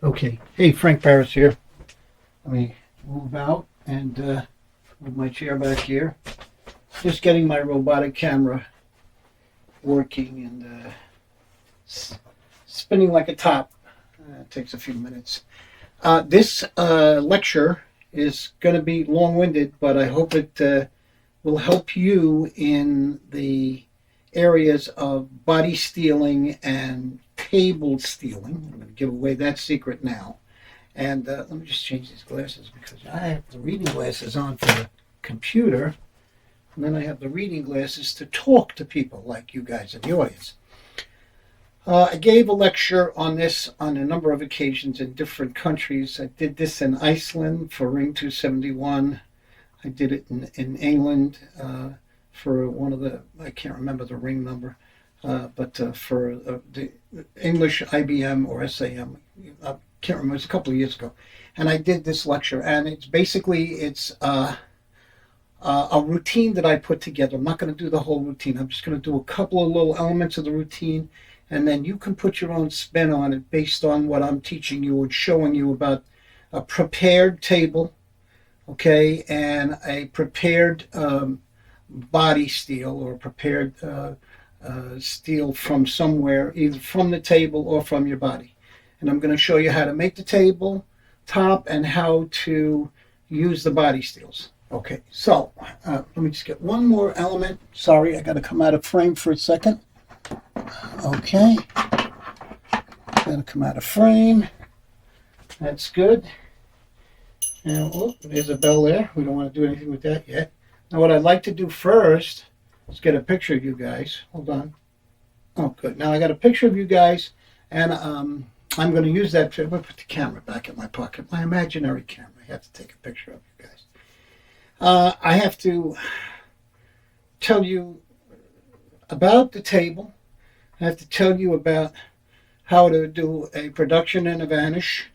Okay. Hey, Frank Paris here. Let me move out and move my chair back here. Just getting my robotic camera working and spinning like a top. It takes a few minutes. This lecture is going to be long-winded, but I hope it will help you in the areas of body stealing and table stealing. I'm going to give away that secret now. And let me just change these glasses because I have the reading glasses on for the computer, and then I have the reading glasses to talk to people like you guys in the audience. I gave a lecture on this on a number of occasions in different countries. I did this in Iceland for Ring 271. I did it in England for one of the, I can't remember the ring number, but for the English IBM or SAM, I can't remember, it was a couple of years ago. And I did this lecture, and it's a routine that I put together. I'm not going to do the whole routine. I'm just going to do a couple of little elements of the routine, and then you can put your own spin on it based on what I'm teaching you and showing you about a prepared table, okay, and a prepared body steel or prepared steel from somewhere, either from the table or from your body. And I'm going to show you how to make the table top and how to use the body steels. Okay, so let me just get one more element. Sorry, I got to come out of frame for a second. Okay, got to come out of frame. That's good. And oh, there's a bell there. We don't want to do anything with that yet. Now what I'd like to do first is get a picture of you guys. Hold on. Oh, good. Now I got a picture of you guys, and I'm going to use that. I'm going to put the camera back in my pocket, my imaginary camera. I have to take a picture of you guys. I have to tell you about the table. I have to tell you about how to do a production and a vanish.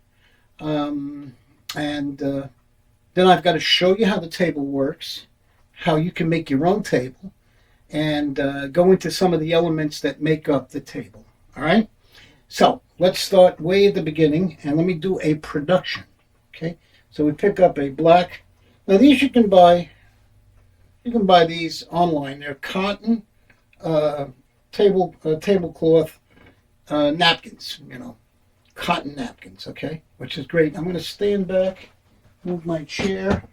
And then I've got to show you how the table works, how you can make your own table, and go into some of the elements that make up the table. All right? So let's start way at the beginning, and let me do a production. Okay? So we pick up a black. Now these you can buy. You can buy these online. They're cotton tablecloth napkins. You know, cotton napkins. Okay, which is great. I'm going to stand back, move my chair,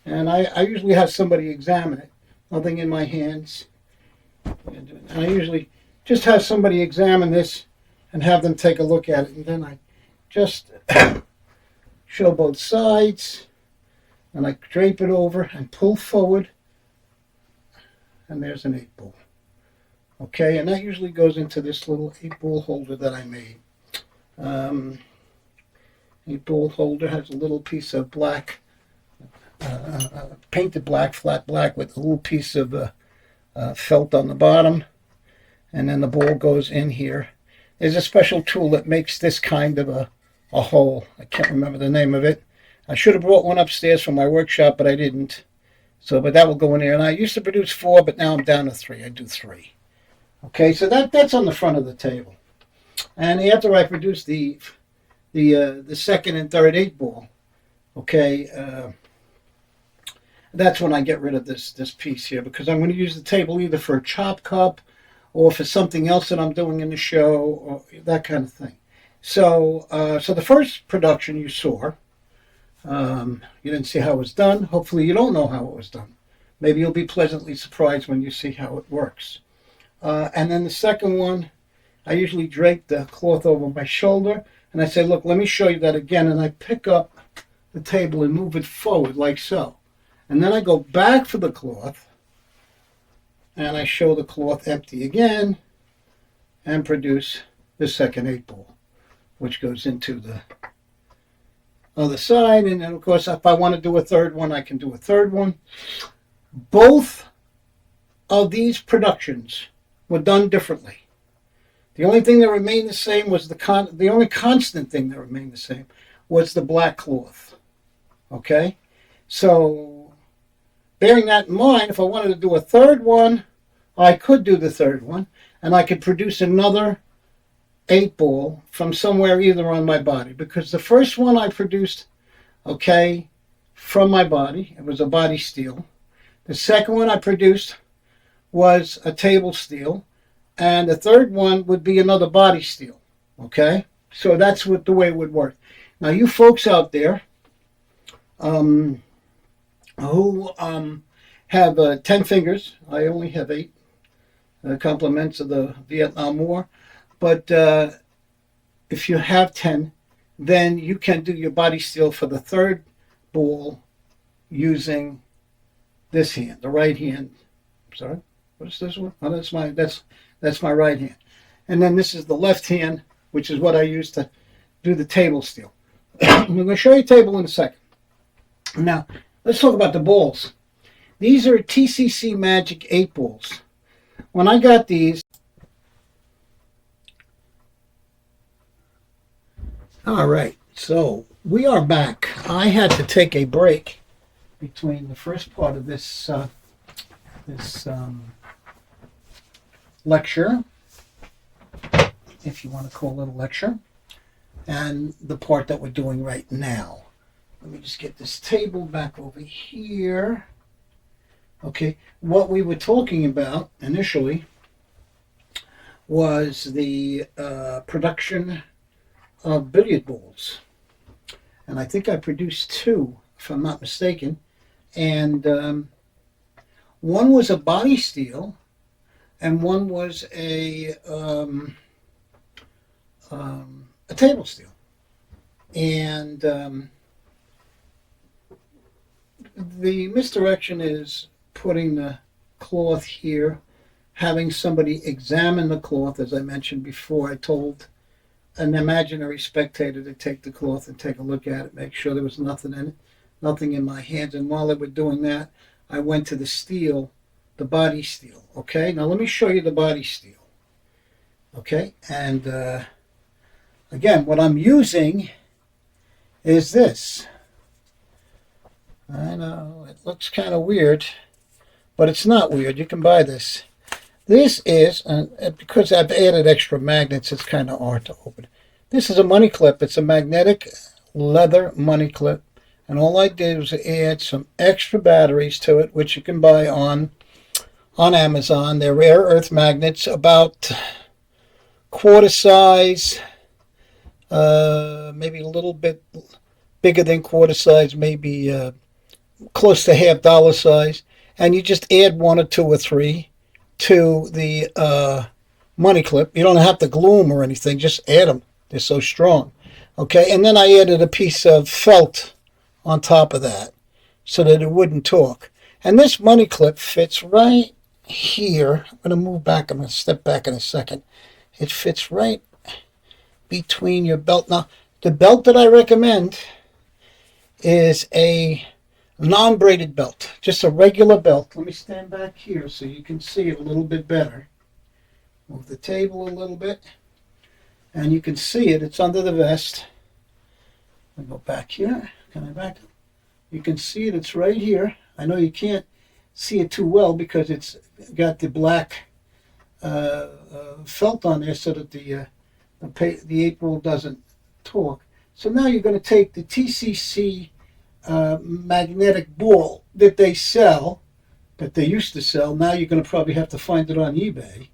and I usually have somebody examine it. Nothing in my hands. And I usually just have somebody examine this and have them take a look at it, and then I just show both sides, and I drape it over and pull forward, and there's an 8-ball. Okay, and that usually goes into this little 8-ball holder that I made. 8-ball holder has a little piece of black, painted black, flat black, with a little piece of felt on the bottom, and then the ball goes in here. There's a special tool that makes this kind of a hole. I can't remember the name of it. I should have brought one upstairs from my workshop, but I didn't. So, but that will go in there. And I used to produce 4, but now I'm down to 3. I do 3. Okay, so that's on the front of the table. And after I produce the second and third 8-ball, okay, that's when I get rid of this piece here, because I'm going to use the table either for a chop cup or for something else that I'm doing in the show, or that kind of thing. So, so the first production you saw, you didn't see how it was done. Hopefully you don't know how it was done. Maybe you'll be pleasantly surprised when you see how it works. And then the second one, I usually drape the cloth over my shoulder, and I say, look, let me show you that again. And I pick up the table and move it forward like so. And then I go back for the cloth, and I show the cloth empty again, and produce the second 8-ball, which goes into the other side. And then, of course, if I want to do a third one, I can do a third one. Both of these productions were done differently. The only thing that remained the same was the only constant thing that remained the same was the black cloth. Okay? So, bearing that in mind, if I wanted to do a third one, I could do the third one, and I could produce another 8 ball from somewhere either on my body, because the first one I produced, okay, from my body, it was a body steel. The second one I produced was a table steel, and the third one would be another body steel. Okay, so that's what the way it would work. Now, you folks out there um, who have 10 fingers, I only have 8, compliments of the Vietnam War, but if you have 10, then you can do your body steel for the third ball using this hand, the right hand. Sorry, what's this one? Oh, that's my right hand. And then this is the left hand, which is what I use to do the table steel. I'm going to show you a table in a second. Now, let's talk about the balls. These are TCC Magic 8 balls. When I got these, all right, so we are back. I had to take a break between the first part of this lecture, if you want to call it a lecture, and the part that we're doing right now. Let me just get this table back over here. Okay, what we were talking about initially was the production of billiard balls. And I think I produced 2, if I'm not mistaken. And one was a body steel, and one was a table steel. And the misdirection is putting the cloth here, having somebody examine the cloth. As I mentioned before, I told an imaginary spectator to take the cloth and take a look at it, make sure there was nothing in it, nothing in my hands. And while they were doing that, I went to the steel, the body steel. Okay, now let me show you the body steel. Okay, and again, what I'm using is this. I know it looks kind of weird, but it's not weird. You can buy this. This is, because I've added extra magnets, it's kind of hard to open. This is a money clip. It's a magnetic leather money clip. And all I did was add some extra batteries to it, which you can buy on Amazon. They're rare earth magnets, about quarter size, maybe a little bit bigger than quarter size, maybe close to $50 size. And you just add 1 or 2 or 3 to the money clip. You don't have to glue them or anything, just add them. They're so strong. Okay, and then I added a piece of felt on top of that so that it wouldn't talk. And this money clip fits right here. I'm going to move back. I'm going to step back in a second. It fits right between your belt. Now, the belt that I recommend is a non-braided belt, just a regular belt. Let me stand back here so you can see it a little bit better. Move the table a little bit, and you can see it. It's under the vest. I'll go back here. Can I back up? You can see it. It's right here. I know you can't see it too well because it's got the black felt on there so that the 8 ball doesn't torque. So now you're going to take the TCC magnetic ball that they sell, that they used to sell. Now you're going to probably have to find it on eBay.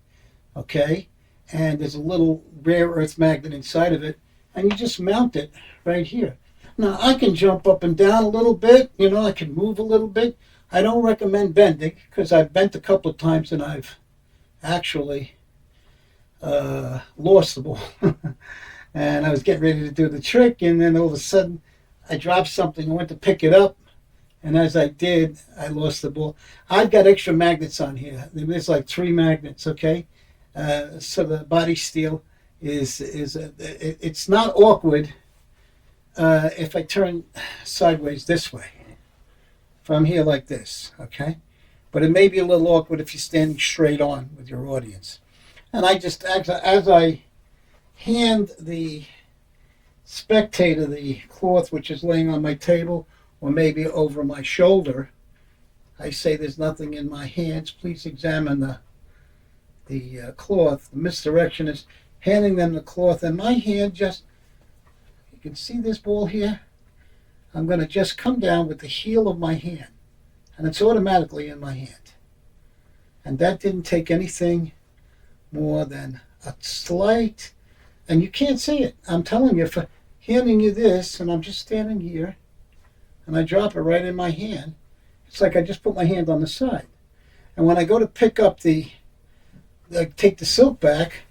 Okay, and there's a little rare earth magnet inside of it, and you just mount it right here. Now I can jump up and down a little bit, I can move a little bit. I don't recommend bending because I've bent a couple of times and I've actually lost the ball. And I was getting ready to do the trick, and then all of a sudden I dropped something. I went to pick it up, and as I did, I lost the ball. I've got extra magnets on here. There's like 3 magnets, okay? So the body steel it's not awkward if I turn sideways this way. If I'm here like this, okay? But it may be a little awkward if you're standing straight on with your audience. And I just, as I hand the spectator the cloth which is laying on my table or maybe over my shoulder, I say there's nothing in my hands. Please examine the cloth. The misdirection is handing them the cloth, and my hand just, you can see this ball here? I'm going to just come down with the heel of my hand, and it's automatically in my hand. And that didn't take anything more than a slight, and you can't see it. I'm telling you, for handing you this, and I'm just standing here, and I drop it right in my hand. It's like I just put my hand on the side. And when I go to pick up take the silk back,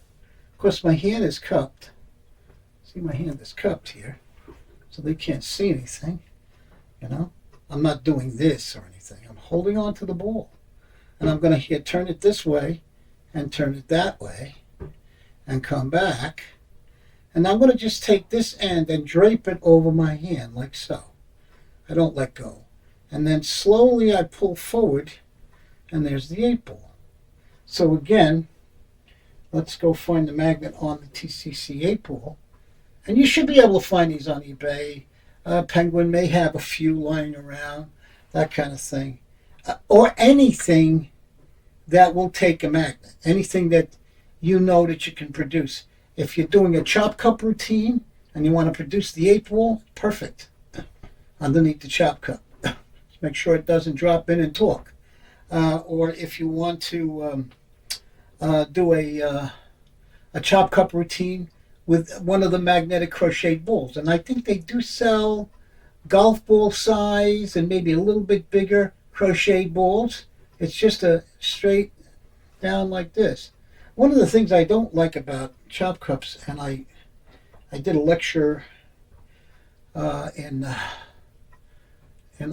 of course my hand is cupped. See, my hand is cupped here, so they can't see anything, you know. I'm not doing this or anything. I'm holding on to the ball. And I'm going to turn it this way and turn it that way and come back. And I'm going to just take this end and drape it over my hand like so. I don't let go. And then slowly I pull forward, and there's the 8-ball. So again, let's go find the magnet on the TCC 8-ball. And you should be able to find these on eBay. Penguin may have a few lying around, that kind of thing. Or anything that will take a magnet. Anything that you know that you can produce. If you're doing a chop cup routine and you want to produce the 8-ball, perfect. Underneath the chop cup. Just make sure it doesn't drop in and talk. Or if you want to do a chop cup routine with one of the magnetic crocheted balls. And I think they do sell golf ball size and maybe a little bit bigger crocheted balls. It's just a straight down like this. One of the things I don't like about chop cups, and I did a lecture in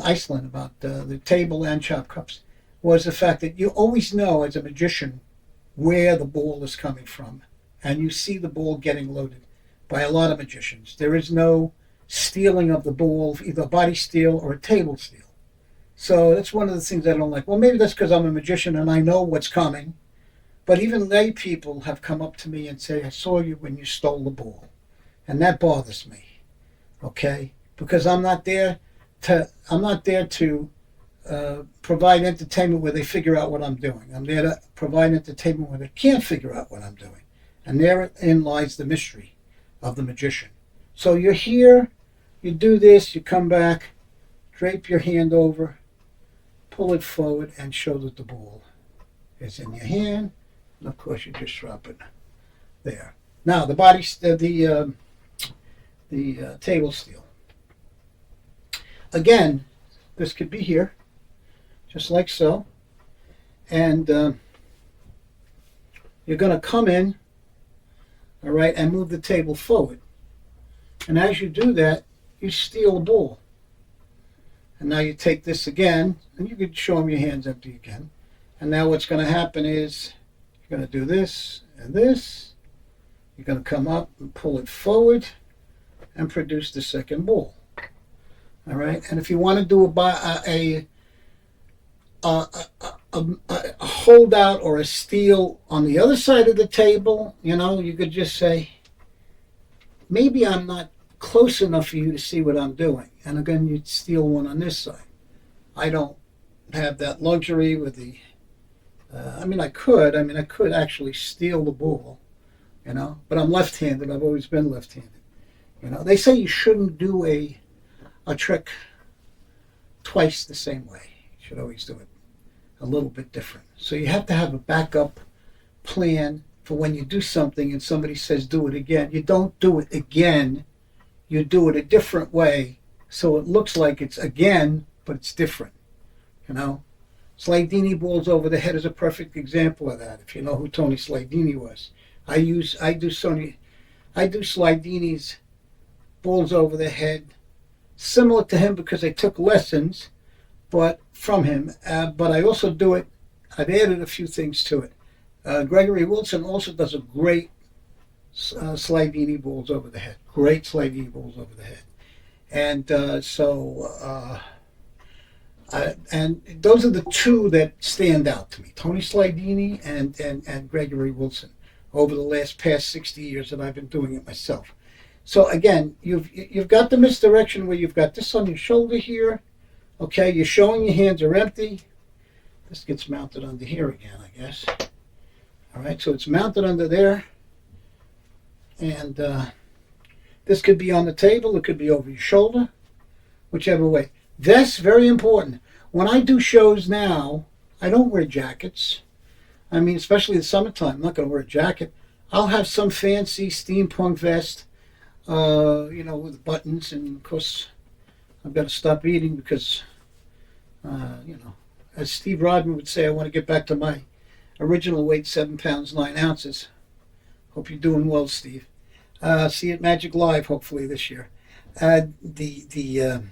Iceland about the table and chop cups, was the fact that you always know as a magician where the ball is coming from, and you see the ball getting loaded by a lot of magicians. There is no stealing of the ball, either a body steal or a table steal. So that's one of the things I don't like. Well, maybe that's because I'm a magician and I know what's coming. But even lay people have come up to me and say, I saw you when you stole the ball. And that bothers me. Okay? Because I'm not there to provide entertainment where they figure out what I'm doing. I'm there to provide entertainment where they can't figure out what I'm doing. And therein lies the mystery of the magician. So you're here, you do this, you come back, drape your hand over, pull it forward, and show that the ball is in your hand. And of course, you just drop it there. Now the table steel. Again, this could be here, just like so, and you're going to come in, all right, and move the table forward. And as you do that, you steal a ball. And now you take this again, and you could show them your hands empty again. And now what's going to happen is you're going to do this and this. You're going to come up and pull it forward and produce the second ball. All right, and if you want to do a holdout or a steal on the other side of the table, you know, you could just say, maybe I'm not close enough for you to see what I'm doing. And again, you'd steal one on this side. I don't have that luxury with the, I could actually steal the ball, you know, but I'm left-handed. I've always been left-handed. You know, they say you shouldn't do a trick twice the same way. You should always do it a little bit different. So you have to have a backup plan for when you do something and somebody says do it again. You don't do it again. You do it a different way so it looks like it's again, but it's different. You know? Slidini balls over the head is a perfect example of that. If you know who Tony Slidini was. I do Slidini's balls over the head similar to him because I took lessons from him, but I also do it, I've added a few things to it. Gregory Wilson also does a great Slidini balls over the head. Great Slidini balls over the head. And and those are the two that stand out to me. Tony Slidini and Gregory Wilson over the past 60 years that I've been doing it myself. So again, you've got the misdirection where you've got this on your shoulder here. Okay, you're showing your hands are empty. This gets mounted under here again, I guess. All right, so it's mounted under there. And this could be on the table, it could be over your shoulder, whichever way. Vests, very important. When I do shows now, I don't wear jackets. I mean, especially in the summertime, I'm not going to wear a jacket. I'll have some fancy steampunk vest, with buttons. And of course, I've got to stop eating because, as Steve Rodman would say, I want to get back to my original weight, 7 pounds, 9 ounces. Hope you're doing well, Steve. See you at Magic Live, hopefully, this year. The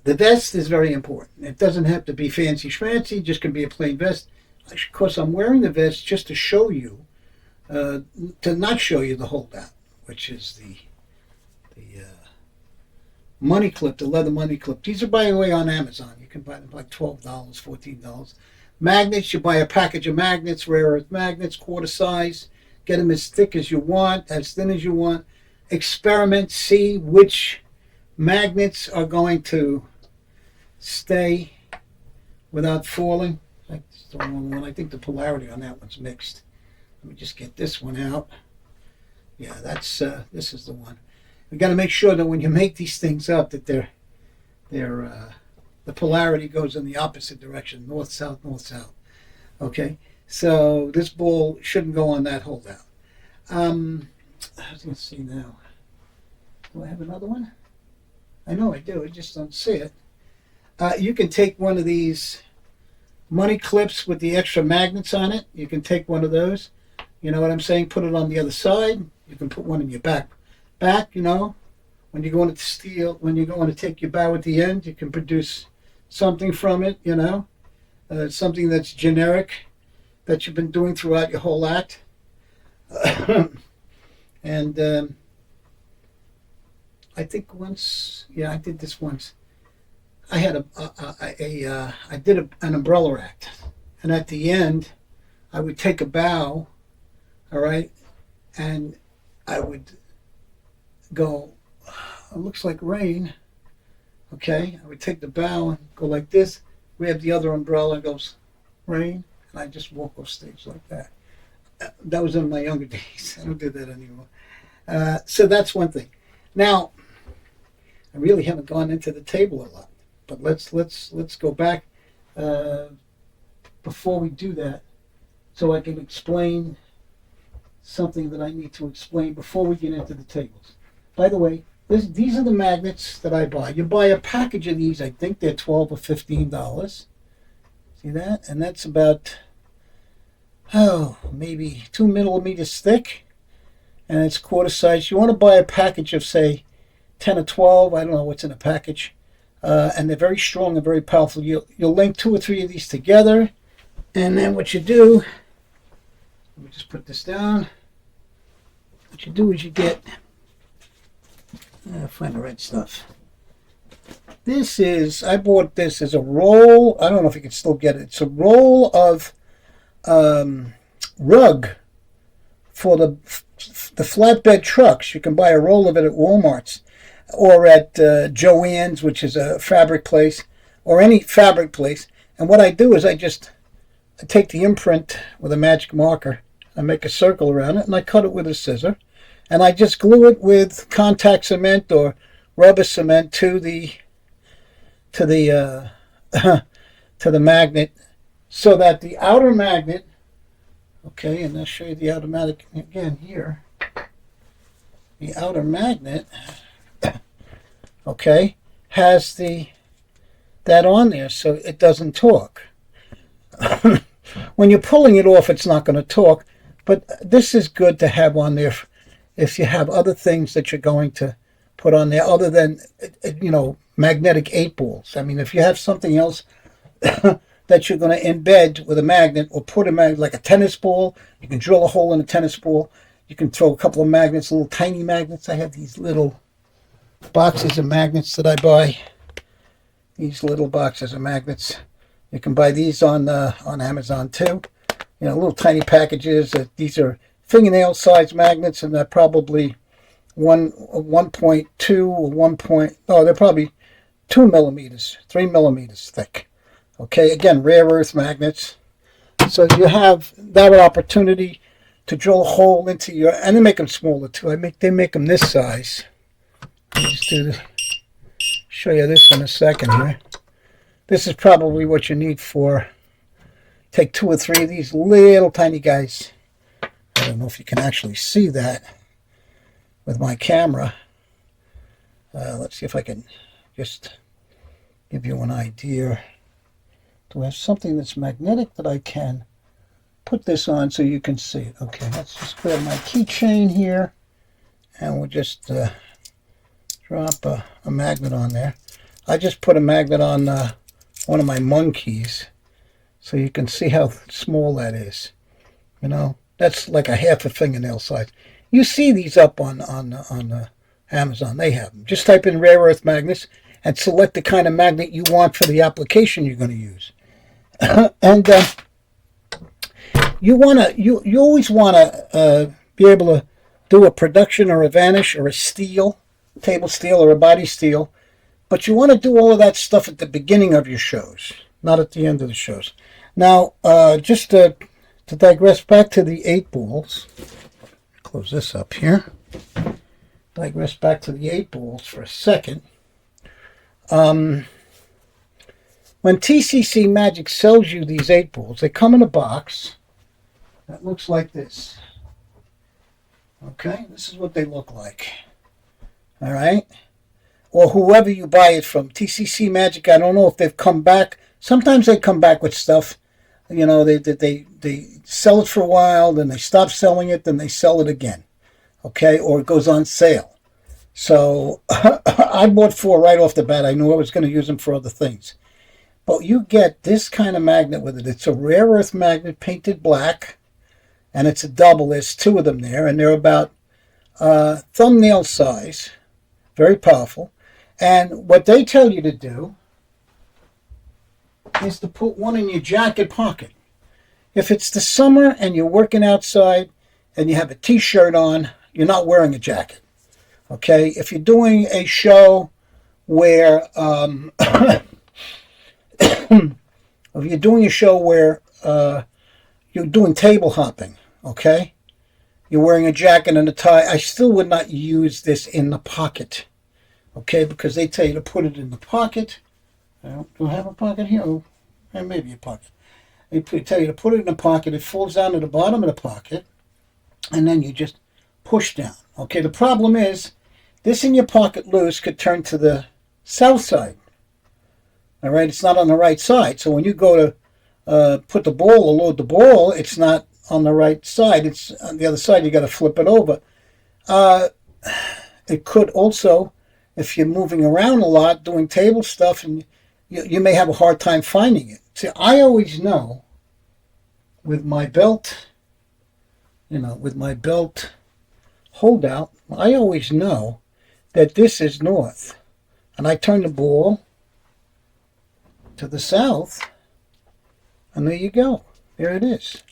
vest is very important. It doesn't have to be fancy schmancy, it just can be a plain vest. Of course, I'm wearing the vest just to show you, to not show you the holdout, which is the money clip, the leather money clip. These are, by the way, on Amazon. You can buy them for like $12, $14. Magnets, you buy a package of magnets, rare earth magnets, quarter size. Get them as thick as you want, as thin as you want. Experiment, see which magnets are going to stay without falling. That's the wrong one. I think the polarity on that one's mixed. Let me just get this one out. Yeah, that's this is the one. We got to make sure that when you make these things up, that they're the polarity goes in the opposite direction, north south, north south. Okay, so this ball shouldn't go on that holdout. I was going to see now. Do I have another one? I know I do. I just don't see it. You can take one of these money clips with the extra magnets on it. You can take one of those. You know what I'm saying? Put it on the other side. You can put one in your back. When you're going to take your bow at the end, you can produce something from it, something that's generic that you've been doing throughout your whole act. And I think once, I did this once. I had I did an umbrella act, and at the end, I would take a bow, all right, and I would go, it looks like rain, okay? I would take the bow and go like this, grab the other umbrella, and goes, rain, and I just walk off stage like that. That was in my younger days. I don't do that anymore. So that's one thing. Now, I really haven't gone into the table a lot, but let's go back before we do that, so I can explain something that I need to explain before we get into the tables. By the way, these are the magnets that I buy. You buy a package of these. I think they're $12 or $15. See that? And that's about maybe 2 millimeters thick, and it's quarter size. You want to buy a package of, say, 10 or 12. I don't know what's in a package. And they're very strong and very powerful. You'll link 2 or 3 of these together, and then what you do, let me just put this down. What you do is you get, find the right stuff. I bought this as a roll. I don't know if you can still get it. It's a roll of rug for the flatbed trucks. You can buy a roll of it at Walmart's or at Joann's, which is a fabric place, or any fabric place. And what I do is I take the imprint with a magic marker. I make a circle around it, and I cut it with a scissor, and I just glue it with contact cement or rubber cement to the magnet, so that the outer magnet, okay, and I'll show you the outer magnet again here. The outer magnet, okay, has that on there, so it doesn't torque. When you're pulling it off, it's not going to torque, but this is good to have on there if you have other things that you're going to put on there other than, magnetic 8-balls. I mean, if you have something else that you're going to embed with a magnet or put a magnet, like a tennis ball, you can drill a hole in a tennis ball. You can throw a couple of magnets, little tiny magnets. I have these little boxes of magnets that I buy. These little boxes of magnets. You can buy these on Amazon too. Little tiny packages. These are fingernail size magnets, and they're probably 1.2 or they're probably 2 millimeters, 3 millimeters thick. Okay, again, rare earth magnets. So you have that opportunity to drill a hole into your, and they make them smaller too. They make them this size. Let me just do this. Show you this in a second here. This is probably what you need for. Take 2 or 3 of these little tiny guys. I don't know if you can actually see that with my camera. Let's see if I can just give you an idea. Do I have something that's magnetic that I can put this on so you can see it? Okay, let's just grab my keychain here, and we'll just drop a magnet on there. I just put a magnet on one of my monkeys so you can see how small that is. You know, that's like a half a fingernail size. You see these up on Amazon. They have them. Just type in rare earth magnets and select the kind of magnet you want for the application you're going to use. And you always want to be able to do a production or a vanish or a steel, table steel or a body steel, but you want to do all of that stuff at the beginning of your shows, not at the end of the shows. Now, just to digress back to the 8 balls, close this up here. Digress back to the 8 balls for a second. When TCC Magic sells you these 8 balls, they come in a box that looks like this. Okay, this is what they look like. All right, or whoever you buy it from, TCC Magic. I don't know if they've come back. Sometimes they come back with stuff. You know, they sell it for a while, then they stop selling it, then they sell it again. Okay, or it goes on sale. So I bought 4 right off the bat. I knew I was going to use them for other things. But you get this kind of magnet with it. It's a rare earth magnet painted black, and it's a double. There's 2 of them there, and they're about thumbnail size. Very powerful. And what they tell you to do is to put one in your jacket pocket. If it's the summer and you're working outside and you have a t-shirt on, you're not wearing a jacket. Okay? If you're doing a show where if you're doing a show where you're doing table hopping, okay? You're wearing a jacket and a tie. I still would not use this in the pocket, okay? Because they tell you to put it in the pocket. Do I have a pocket here? Oh, maybe a pocket. They tell you to put it in the pocket. It falls down to the bottom of the pocket, and then you just push down. Okay, the problem is this in your pocket loose could turn to the south side. All right, it's not on the right side. So when you go to put the ball or load the ball, it's not on the right side. It's on the other side. You got to flip it over. It could also, if you're moving around a lot, doing table stuff, and you may have a hard time finding it. See, I always know with my belt, with my belt holdout, I always know that this is north. And I turn the ball to the south, and there you go. There it is.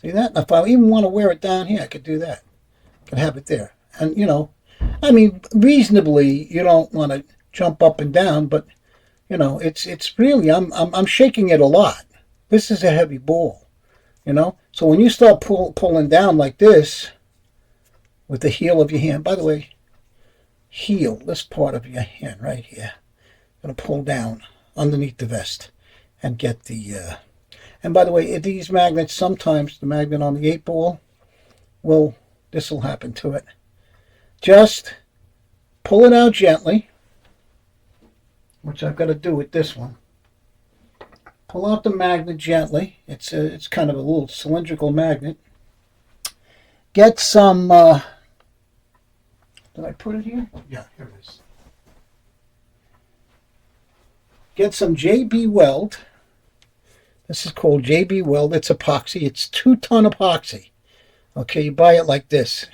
See that? If I even want to wear it down here, I could do that. I could have it there. And, I mean, reasonably, you don't want to jump up and down, but, it's really, I'm shaking it a lot. This is a heavy ball, So when you start pulling down like this with the heel of your hand, by the way, heel, this part of your hand right here, going to pull down underneath the vest and get the and by the way, these magnets, sometimes the magnet on the 8 ball this will happen to it. Just pull it out gently, which I've got to do with this one. Pull out the magnet gently. It's kind of a little cylindrical magnet. Get some did I put it here? Yeah, here it is. Get some JB Weld. This is called JB Weld. It's epoxy. It's 2-ton epoxy. Okay, you buy it like this.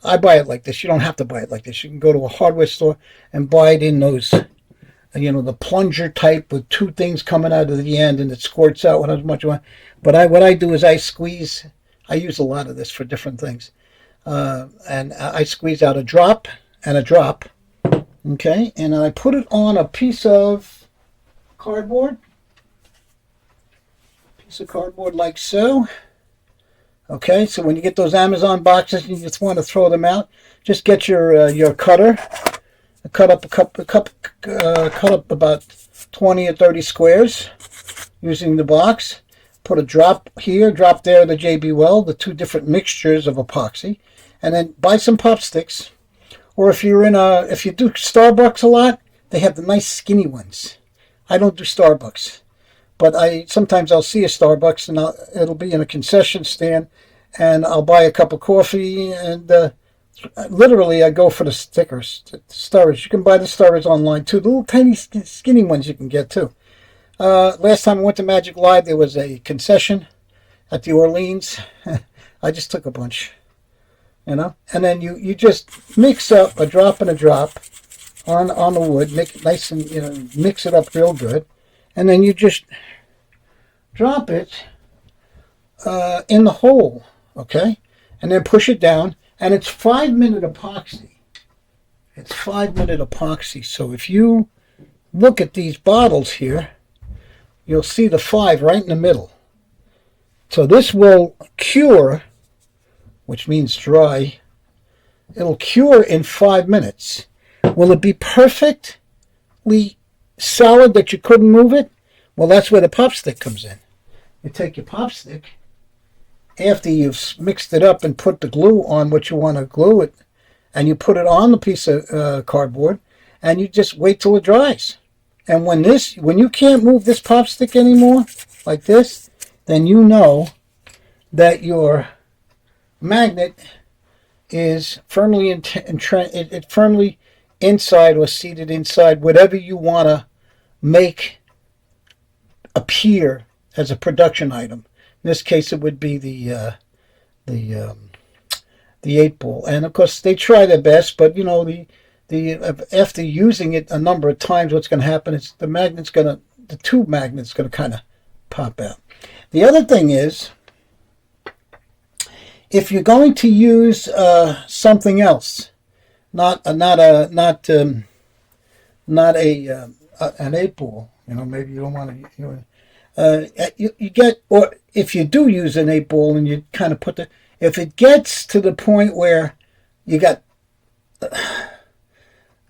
I buy it like this. You don't have to buy it like this. You can go to a hardware store and buy it in those, the plunger type with 2 things coming out of the end, and it squirts out with as much you want. But what I do is I squeeze. I use a lot of this for different things. And I squeeze out a drop and a drop. Okay, and I put it on a piece of cardboard. Piece of cardboard like so. Okay, so when you get those Amazon boxes, you just want to throw them out. Just get your cutter, cut up cut up about 20 or 30 squares using the box. Put a drop here, drop there of the JB Weld, the two different mixtures of epoxy, and then buy some pop sticks. Or if you do Starbucks a lot, they have the nice skinny ones. I don't do Starbucks, but sometimes I'll see a Starbucks and it'll be in a concession stand, and I'll buy a cup of coffee, and literally I go for the stickers, the stirrers. You can buy the stirrers online too, the little tiny skinny ones you can get too. Last time I went to Magic Live, there was a concession at the Orleans. I just took a bunch, and then you just mix up a drop and a drop on the wood, make it nice and mix it up real good, and then you just drop it in the hole, okay, and then push it down, and it's 5-minute epoxy. It's 5-minute epoxy. So if you look at these bottles here, you'll see the 5 right in the middle. So this will cure, which means dry. It'll cure in 5 minutes. Will it be perfectly solid that you couldn't move it? Well, that's where the pop stick comes in. You take your pop stick, after you've mixed it up and put the glue on what you want to glue it, and you put it on the piece of cardboard, and you just wait till it dries. And when you can't move this pop stick anymore, like this, then you know that your magnet is firmly firmly inside or seated inside whatever you want to make appear as a production item. In this case, it would be the 8-ball, and of course they try their best, but after using it a number of times, what's going to happen is the tube magnet's going to kind of pop out. The other thing is, if you're going to use something else, not an 8-ball, maybe you don't want to. You get, or if you do use an 8-ball and you kind of put if it gets to the point where you got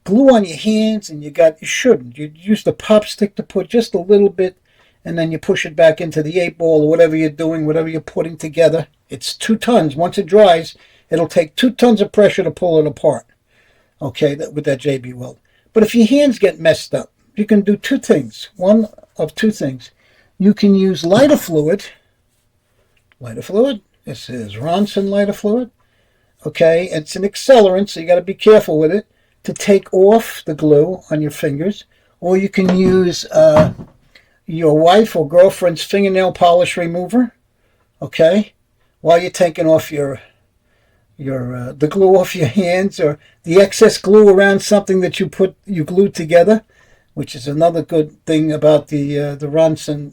glue on your hands and you shouldn't. You use the pop stick to put just a little bit, and then you push it back into the 8-ball or whatever you're doing, whatever you're putting together. It's 2 tons. Once it dries, it'll take 2 tons of pressure to pull it apart. Okay, with that JB Weld. But if your hands get messed up, you can do 2 things. One of 2 things. You can use lighter fluid. Lighter fluid. This is Ronson lighter fluid. Okay, it's an accelerant, so you got to be careful with it to take off the glue on your fingers. Or you can use your wife or girlfriend's fingernail polish remover. Okay, while you're taking off the glue off your hands, or the excess glue around something that you glued together, which is another good thing about the Ronson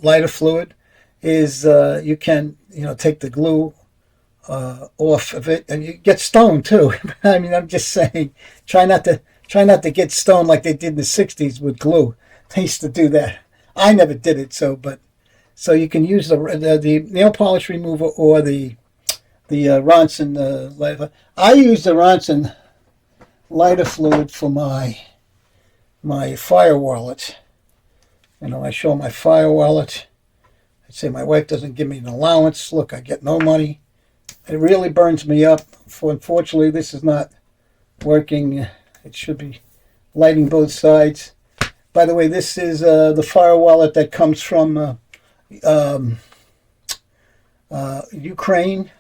lighter fluid, is you can take the glue off of it, and you get stoned too. I mean, I'm just saying, try not to get stoned like they did in the '60s with glue. They used to do that. I never did it, so you can use the nail polish remover or the Ronson lighter. I use the Ronson lighter fluid for my fire wallet. I show my fire wallet. I say my wife doesn't give me an allowance. Look, I get no money. It really burns me up. Unfortunately, this is not working. It should be lighting both sides. By the way, this is the fire wallet that comes from Ukraine.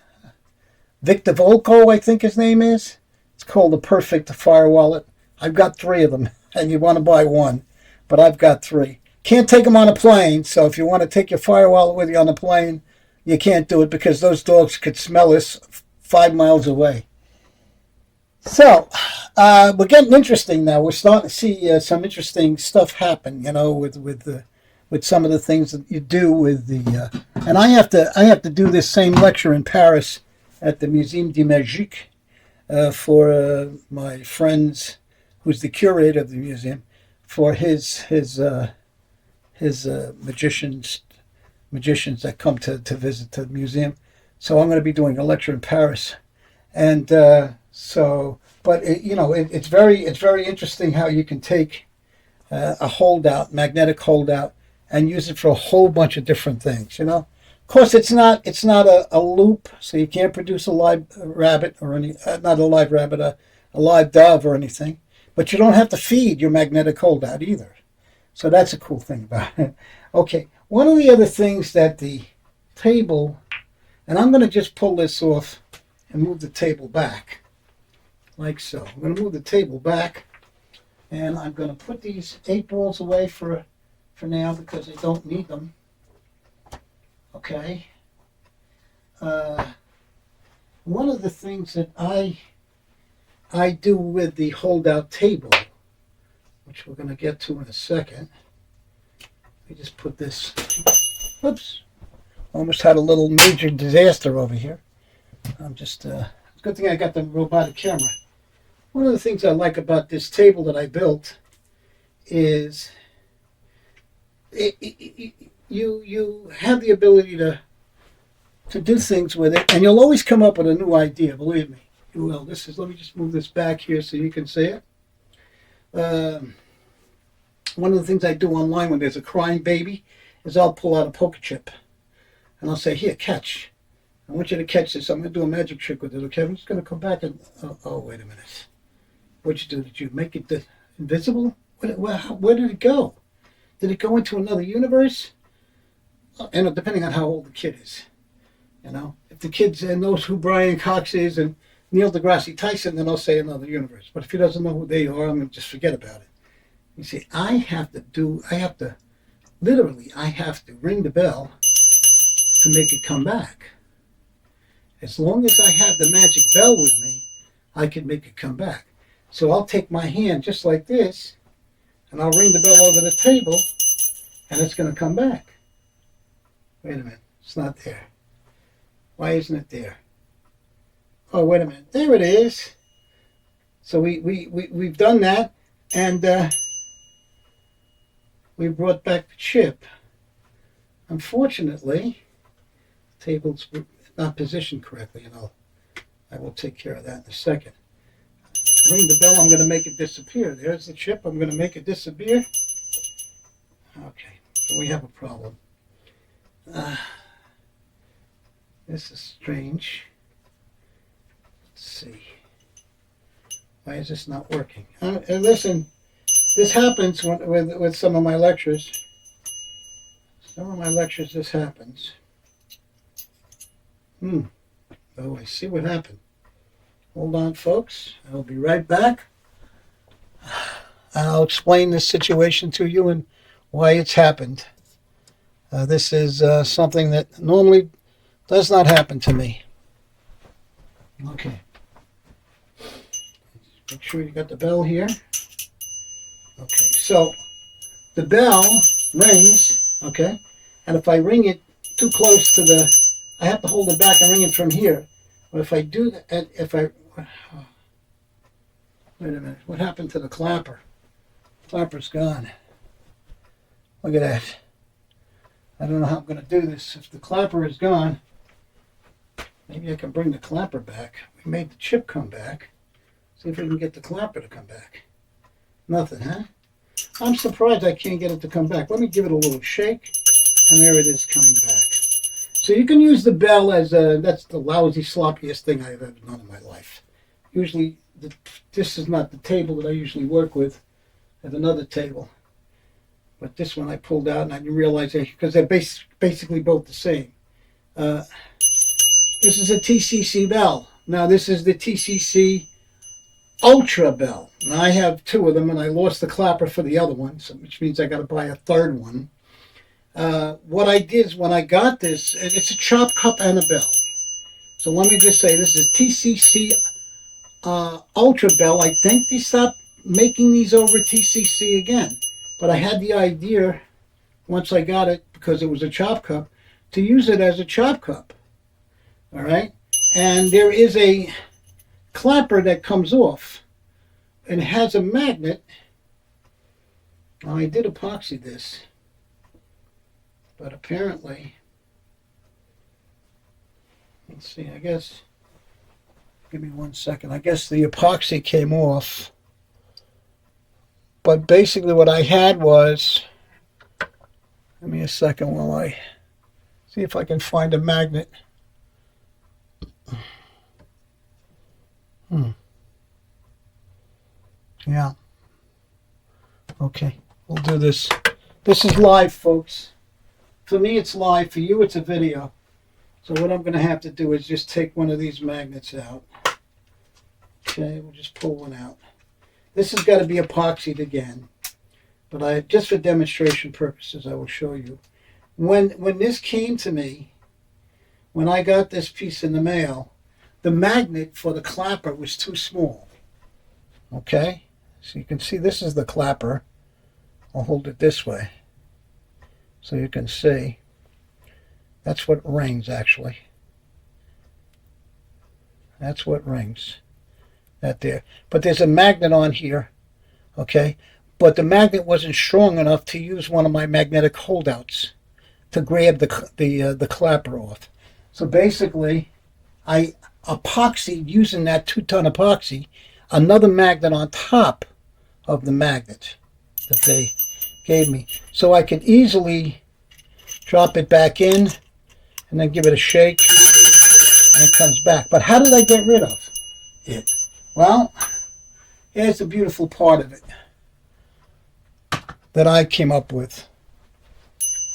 Victor Volko, I think his name is. It's called the Perfect Fire Wallet. I've got 3 of them, and you want to buy one, but I've got 3. Can't take them on a plane, so if you want to take your fire wallet with you on a plane, you can't do it because those dogs could smell us 5 miles away. So, we're getting interesting now. We're starting to see some interesting stuff happen, with some of the things that you do with the. And I have to do this same lecture in Paris at the Muséum de Magique for my friends, who's the curator of the museum, for his magician's magicians that come to visit the museum. So I'm going to be doing a lecture in Paris, and but it's very interesting how you can take a holdout, magnetic holdout, and use it for a whole bunch of different things. Of course, it's not a loop, so you can't produce a live rabbit or any not a live rabbit, a live dove or anything. But you don't have to feed your magnetic holdout either. So that's a cool thing about it. Okay, one of the other things that the table, and I'm going to just pull this off and move the table back, like so. I'm going to move the table back, and I'm going to put these 8 balls away for now because I don't need them. Okay. One of the things that I do with the holdout table, which we're going to get to in a second. Let me just put this, whoops, almost had a little major disaster over here. It's a good thing I got the robotic camera. One of the things I like about this table that I built is you have the ability to do things with it, and you'll always come up with a new idea, believe me. You will. Let me just move this back here so you can see it. One of the things I do online when there's a crying baby is I'll pull out a poker chip and I'll say, here, catch. I want you to catch this. I'm going to do a magic trick with it, okay? I'm just going to come back and, oh, wait a minute. What'd you do? Did you make it invisible? Where did it go? Did it go into another universe? And depending on how old the kid is. If the kid knows who Brian Cox is and Neil deGrasse Tyson, then I'll say another universe. But if he doesn't know who they are, I'm going to just forget about it. You see, I have to ring the bell to make it come back. As long as I have the magic bell with me, I can make it come back. So I'll take my hand just like this, and I'll ring the bell over the table, and it's going to come back. Wait a minute, it's not there. Why isn't it there? Oh, wait a minute. There it is. So we've done that, and we brought back the chip. Unfortunately, the table's not positioned correctly, and I will take care of that in a second. Ring the bell, I'm going to make it disappear. There's the chip, I'm going to make it disappear. Okay, so we have a problem. This is strange. Let's see. Why is this not working? And listen, this happens with some of my lectures. Some of my lectures, this happens. Oh, I see what happened. Hold on, folks. I'll be right back. And I'll explain this situation to you and why it's happened. This is something that normally does not happen to me. Okay. Make sure you got the bell here. Okay, so the bell rings, okay? And if I ring it too close to I have to hold it back and ring it from here. But if I do that, wait a minute, what happened to the clapper? Clapper's gone. Look at that. I don't know how I'm going to do this. If the clapper is gone, maybe I can bring the clapper back. We made the chip come back. See if we can get the clapper to come back. Nothing, huh? I'm surprised I can't get it to come back. Let me give it a little shake, and there it is coming back. So you can use the bell as that's the lousy, sloppiest thing I've ever done in my life. Usually, this is not the table that I usually work with. I have another table. But this one I pulled out, and I didn't realize it, because they're basically both the same. This is a TCC bell. Now, this is the TCC Ultra bell. Now, I have 2 of them, and I lost the clapper for the other one, which means I got to buy a 3rd one. What I did is when I got this, it's a chop cup and a bell. So let me just say, this is TCC Ultra bell. I think they stopped making these over TCC again. But I had the idea, once I got it, because it was a chop cup, to use it as a chop cup. All right? And there is a clapper that comes off, and it has a magnet. Now, I did epoxy this, but apparently let's see, I guess, give me 1 second. I guess the epoxy came off. But basically what I had was, give me a second while I see if I can find a magnet. Yeah. Okay, we'll do this. This is live, folks. For me, it's live. For you, it's a video. So what I'm going to have to do is just take one of these magnets out. Okay, we'll just pull one out. This has got to be epoxied again. But just for demonstration purposes, I will show you. When this came to me, when I got this piece in the mail, the magnet for the clapper was too small. Okay, so you can see this is the clapper. I'll hold it this way so you can see. That's what rings, actually. That's what rings. That there. But there's a magnet on here, okay? But the magnet wasn't strong enough to use one of my magnetic holdouts to grab the clapper off. So basically, I epoxied, using that 2-ton epoxy, another magnet on top of the magnet that they gave me. So I could easily drop it back in and then give it a shake and it comes back. But how did I get rid of it? Well, here's the beautiful part of it that I came up with.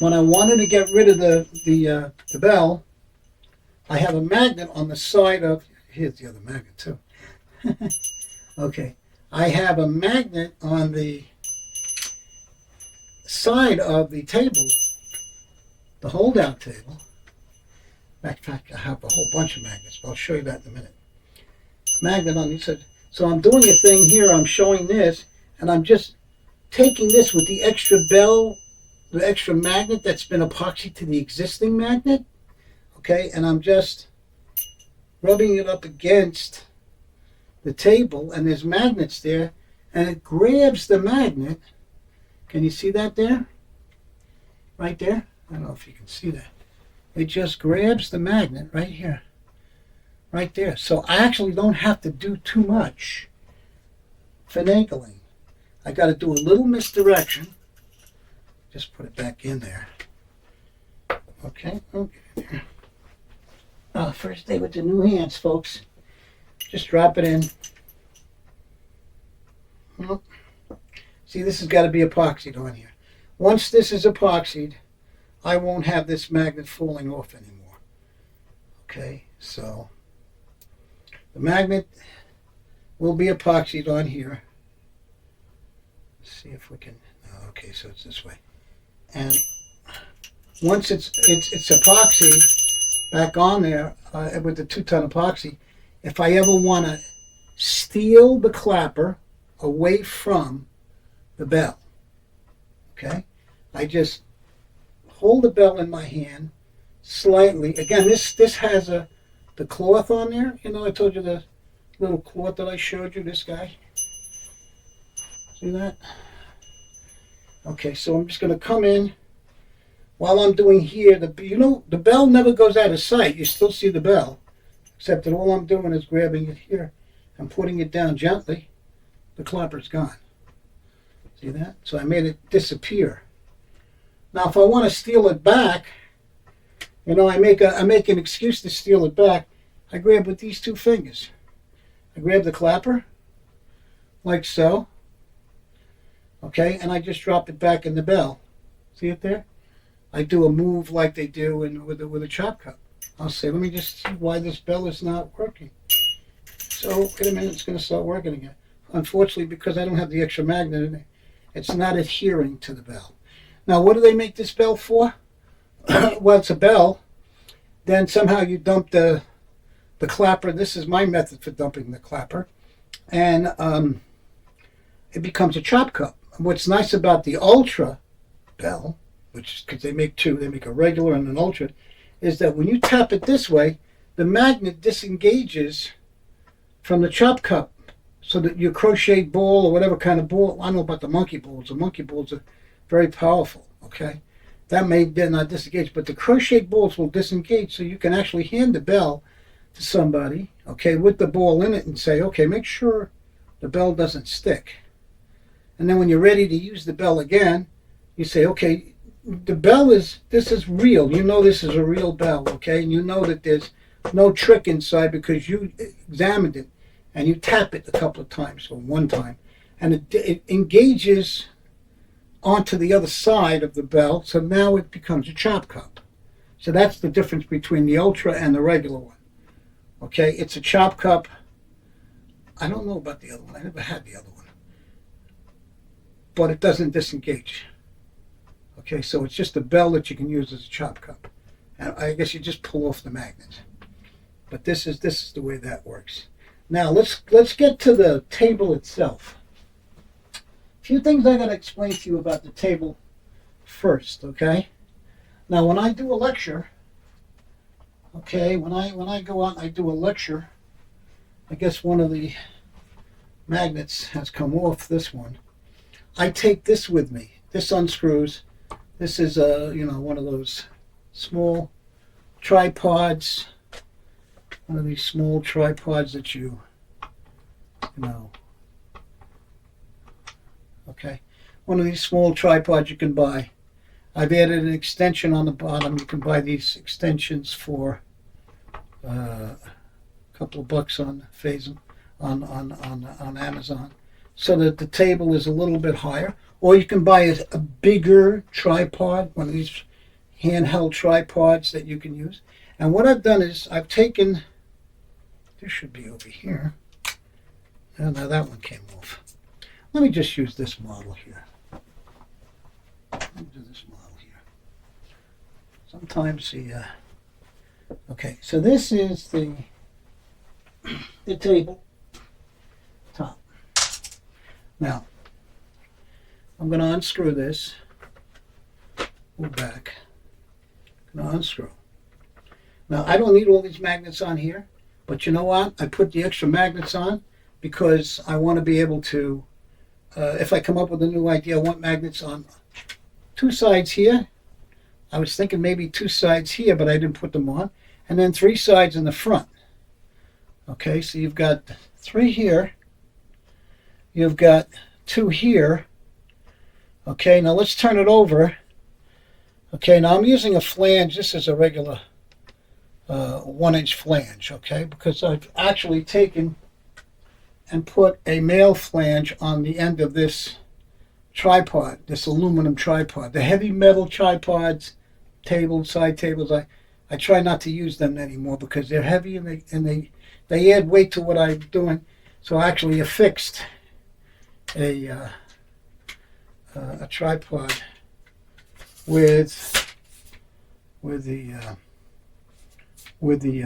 When I wanted to get rid of the bell, I have a magnet on the side of, here's the other magnet too. Okay, I have a magnet on the side of the table, the hold-out table. In fact, I have a whole bunch of magnets, but I'll show you that in a minute. Magnet on, he said, so I'm doing a thing here, I'm showing this, and I'm just taking this with the extra bell, the extra magnet that's been epoxied to the existing magnet, okay, and I'm just rubbing it up against the table, and there's magnets there, and it grabs the magnet. Can you see that there? Right there? I don't know if you can see that. It just grabs the magnet right here. Right there. So I actually don't have to do too much finagling. I got to do a little misdirection. Just put it back in there. Okay. Okay. First day with the new hands, folks. Just drop it in. See, this has got to be epoxied on here. Once this is epoxied, I won't have this magnet falling off anymore. Okay, so the magnet will be epoxied on here. Let's see if we can. Okay, so it's this way. And once it's epoxied back on there with the 2-ton epoxy, if I ever want to steal the clapper away from the bell, okay, I just hold the bell in my hand slightly. Again, this has the cloth on there. You know, I told you the little cloth that I showed you, this guy. See that? Okay, so I'm just going to come in while I'm doing here. The bell never goes out of sight. You still see the bell, except that all I'm doing is grabbing it here and putting it down gently. The clapper's gone. See that? So I made it disappear. Now, if I want to steal it back, you know, I make an excuse to steal it back. I grab with these 2 fingers. I grab the clapper, like so. Okay, and I just drop it back in the bell. See it there? I do a move like they do with a chop cup. I'll say, let me just see why this bell is not working. So, wait a minute, it's going to start working again. Unfortunately, because I don't have the extra magnet in it, it's not adhering to the bell. Now, what do they make this bell for? Well, it's a bell. Then somehow you dump the clapper. This is my method for dumping the clapper. And it becomes a chop cup. What's nice about the Ultra bell, which because they make 2, they make a regular and an Ultra, is that when you tap it this way, the magnet disengages from the chop cup, so that your crocheted ball or whatever kind of ball, I don't know about the monkey balls. The monkey balls are very powerful, okay? That may not disengage, but the crocheted balls will disengage, so you can actually hand the bell to somebody, okay, with the ball in it and say, okay, make sure the bell doesn't stick. And then when you're ready to use the bell again, you say, okay, this is real. You know this is a real bell, okay? And you know that there's no trick inside because you examined it and you tap it a couple of times or one time. And it engages onto the other side of the bell, so now it becomes a chop cup. So that's the difference between the Ultra and the regular one. Okay, it's a chop cup. I don't know about the other one. I never had the other one. But it doesn't disengage. Okay, so it's just a bell that you can use as a chop cup. And I guess you just pull off the magnet. But this is the way that works. Now let's get to the table itself. A few things I got to explain to you about the table first, okay? Now when I do a lecture, okay, when I go out and I do a lecture, I guess one of the magnets has come off, this one. I take this with me. This unscrews. This is one of those small tripods. One of these small tripods that you know. Okay. One of these small tripods you can buy. I've added an extension on the bottom. You can buy these extensions for a couple of bucks on on Amazon, so that the table is a little bit higher. Or you can buy a bigger tripod, one of these handheld tripods that you can use. And what I've done is I've taken, this should be over here. Oh, now that one came off. Let me just use this model here. Let me do this model here. Sometimes okay, so this is the table top. Now, I'm going to unscrew this. Go back. I'm going to unscrew. Now, I don't need all these magnets on here, but you know what? I put the extra magnets on because I want to be able to, if I come up with a new idea, I want magnets on two sides here. I was thinking maybe two sides here, but I didn't put them on. And then three sides in the front. Okay, so you've got three here. You've got two here. Okay, now let's turn it over. Okay, now I'm using a flange. This is a regular 1-inch flange, okay, because I've actually taken and put a male flange on the end of this tripod, this aluminum tripod. The heavy metal tripods, tables, side tables, I try not to use them anymore because they're heavy and they add weight to what I'm doing. So I actually affixed a tripod with the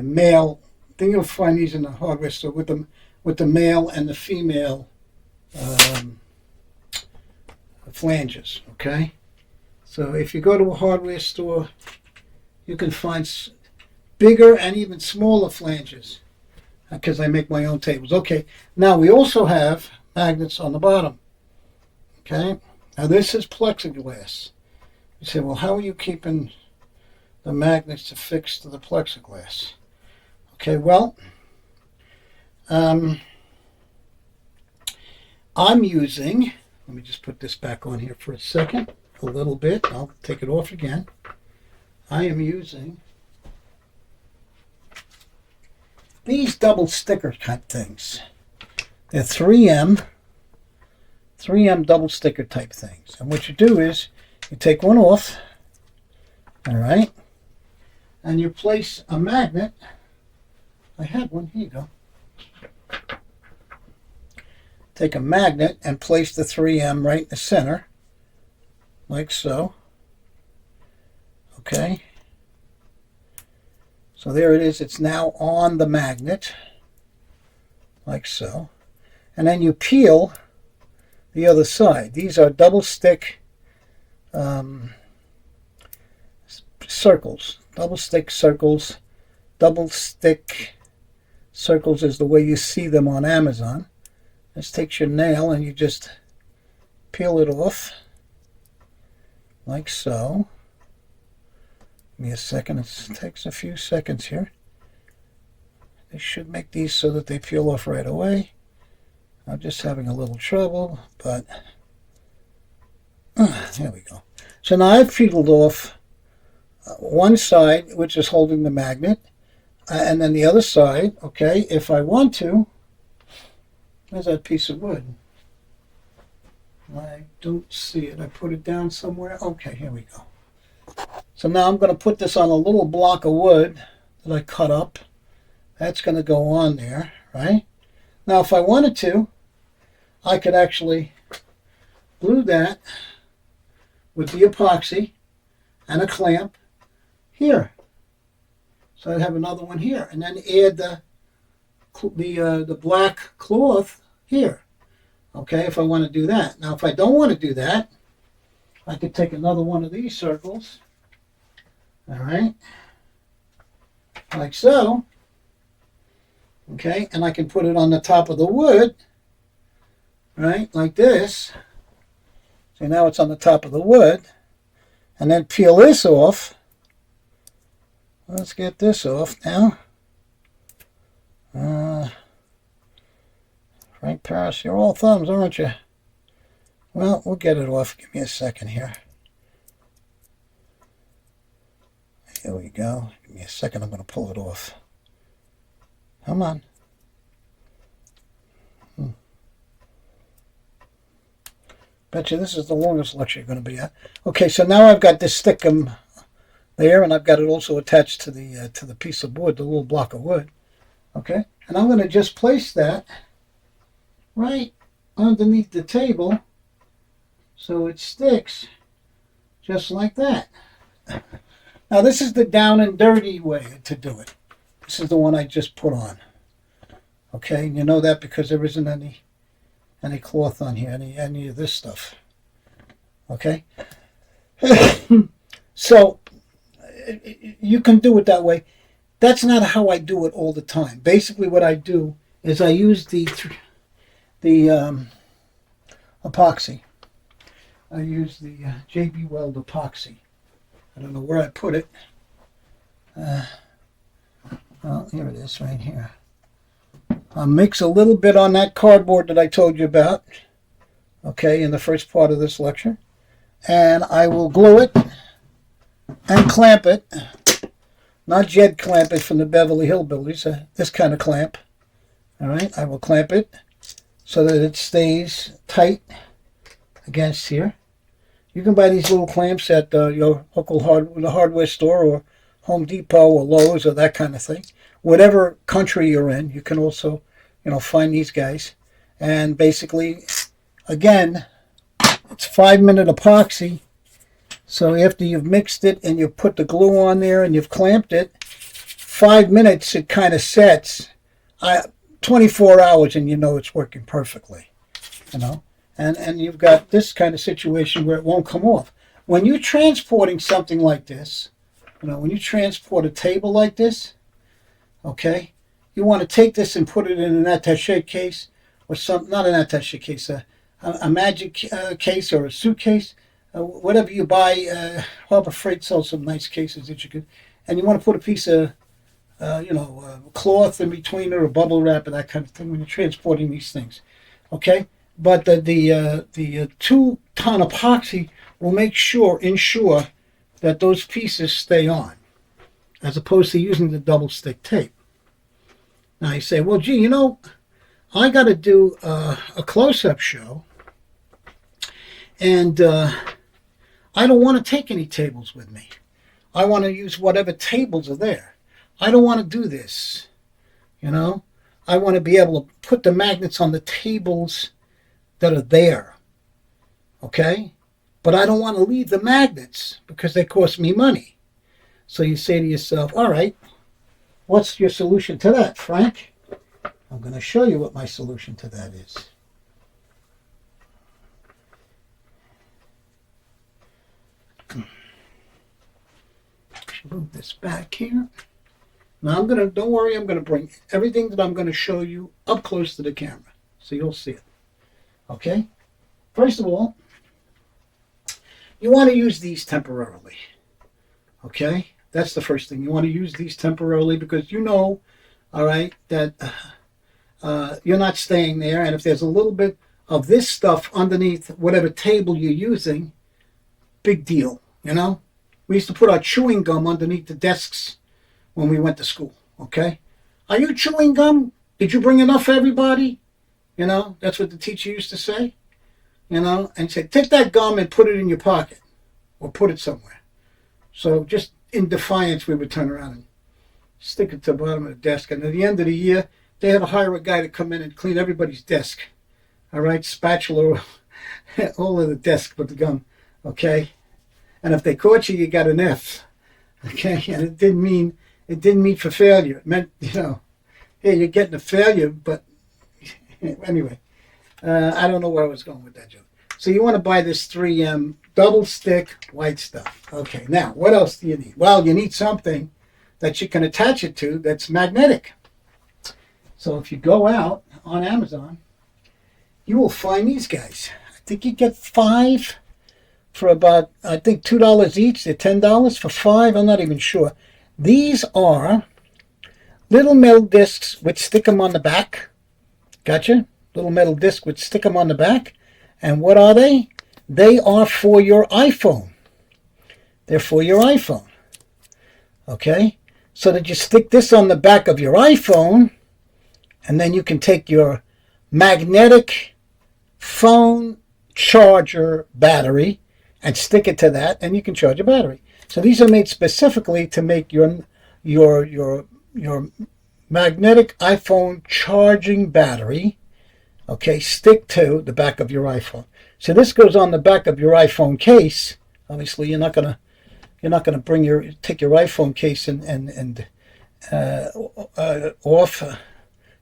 male. I think you'll find these in the hardware store with the male and the female flanges. Okay, so if you go to a hardware store, you can find bigger and even smaller flanges because I make my own tables. Okay, now we also have magnets on the bottom. Okay, now this is plexiglass. You say, well, how are you keeping the magnets affixed to the plexiglass? Okay, well, I'm using, let me just put this back on here for a second, a little bit. I'll take it off again. I am using these double sticker type things. They're 3M double sticker type things. And what you do is you take one off, all right, and you place a magnet. I had one, here you go. Take a magnet and place the 3M right in the center, like so. Okay. So there it is. It's now on the magnet, like so. And then you peel the other side. These are double stick circles. Double stick circles. Double stick circles is the way you see them on Amazon. This takes your nail and you just peel it off, like so. Give me a second. It takes a few seconds here. This should make these so that they peel off right away. I'm just having a little trouble, but there we go. So now I've peeled off one side, which is holding the magnet, and then the other side, okay, if I want to, where's that piece of wood? I don't see it. I put it down somewhere. Okay, here we go. So now I'm going to put this on a little block of wood that I cut up. That's going to go on there, right? Now, if I wanted to, I could actually glue that with the epoxy and a clamp here. So I'd have another one here, and then add the black cloth here. Okay, if I want to do that. Now, if I don't want to do that, I could take another one of these circles, all right, like so, okay, and I can put it on the top of the wood, right, like this. So now it's on the top of the wood, and then peel this off. Let's get this off now. Frank Paris, you're all thumbs, aren't you? Well, we'll get it off. Give me a second here. Here we go. Give me a second. I'm going to pull it off. Come on. Bet you this is the longest lecture you're going to be at. Okay, so now I've got this stickum there, and I've got it also attached to the piece of wood, the little block of wood. Okay, and I'm going to just place that right underneath the table so it sticks just like that. Now this is the down and dirty way to do it. This is the one I just put on. Okay, and you know that because there isn't any cloth on here, any of this stuff. Okay, so you can do it that way. That's not how I do it all the time. Basically, what I do is I use the epoxy. I use the JB Weld epoxy. I don't know where I put it. Well, here it is, right here. I'll mix a little bit on that cardboard that I told you about, okay, in the first part of this lecture. And I will glue it and clamp it. Not Jed clamp it from the Beverly Hillbillies, this kind of clamp. All right, I will clamp it so that it stays tight against here. You can buy these little clamps at your local hardware store or Home Depot or Lowe's or that kind of thing. Whatever country you're in, you can also, find these guys. And basically, again, it's 5-minute epoxy. So after you've mixed it and you've put the glue on there and you've clamped it, 5 minutes it kind of sets. 24 hours and you know it's working perfectly. And you've got this kind of situation where it won't come off. When you're transporting something like this, when you transport a table like this, okay, you want to take this and put it in an attaché case or not an attaché case, a magic case or a suitcase, whatever you buy. Harbor Freight sells some nice cases that you could, and you want to put a piece of, cloth in between or a bubble wrap or that kind of thing when you're transporting these things, okay? But the 2-ton epoxy will ensure that those pieces stay on, as opposed to using the double stick tape. Now you say, well, gee, I got to do a close-up show, and I don't want to take any tables with me. I want to use whatever tables are there. I don't want to do this, I want to be able to put the magnets on the tables that are there, okay? But I don't want to leave the magnets because they cost me money. So you say to yourself, all right, what's your solution to that, Frank? I'm going to show you what my solution to that is. Move this back here. Now don't worry, I'm going to bring everything that I'm going to show you up close to the camera so you'll see it. Okay? First of all, you want to use these temporarily. Okay? That's the first thing. You want to use these temporarily because all right, that you're not staying there. And if there's a little bit of this stuff underneath whatever table you're using, big deal, you know? We used to put our chewing gum underneath the desks when we went to school, okay? Are you chewing gum? Did you bring enough for everybody? You know, that's what the teacher used to say, you know? And say, take that gum and put it in your pocket or put it somewhere. So just in defiance, we would turn around and stick it to the bottom of the desk. And at the end of the year, they had to hire a guy to come in and clean everybody's desk. All right, spatula all of the desk with the gum, okay? And if they caught you, you got an F, okay? And it didn't mean for failure. It meant, you know, hey, you're getting a failure, but anyway, I don't know where I was going with that joke. So you want to buy this 3M double stick white stuff. Okay, now what else do you need? Well, you need something that you can attach it to that's magnetic. So if you go out on Amazon, you will find these guys. I think you get 5 for about, I think $2 each. They're $10 for 5. I'm not even sure. These are little metal discs which stick them on the back. Gotcha? Little metal disc which stick them on the back. And what are they? They are for your iPhone. They're for your iPhone. Okay? So that you stick this on the back of your iPhone, and then you can take your magnetic phone charger battery and stick it to that, and you can charge a battery. So these are made specifically to make your magnetic iPhone charging battery, okay, stick to the back of your iPhone. So this goes on the back of your iPhone case. Obviously, you're not gonna take your iPhone case and off.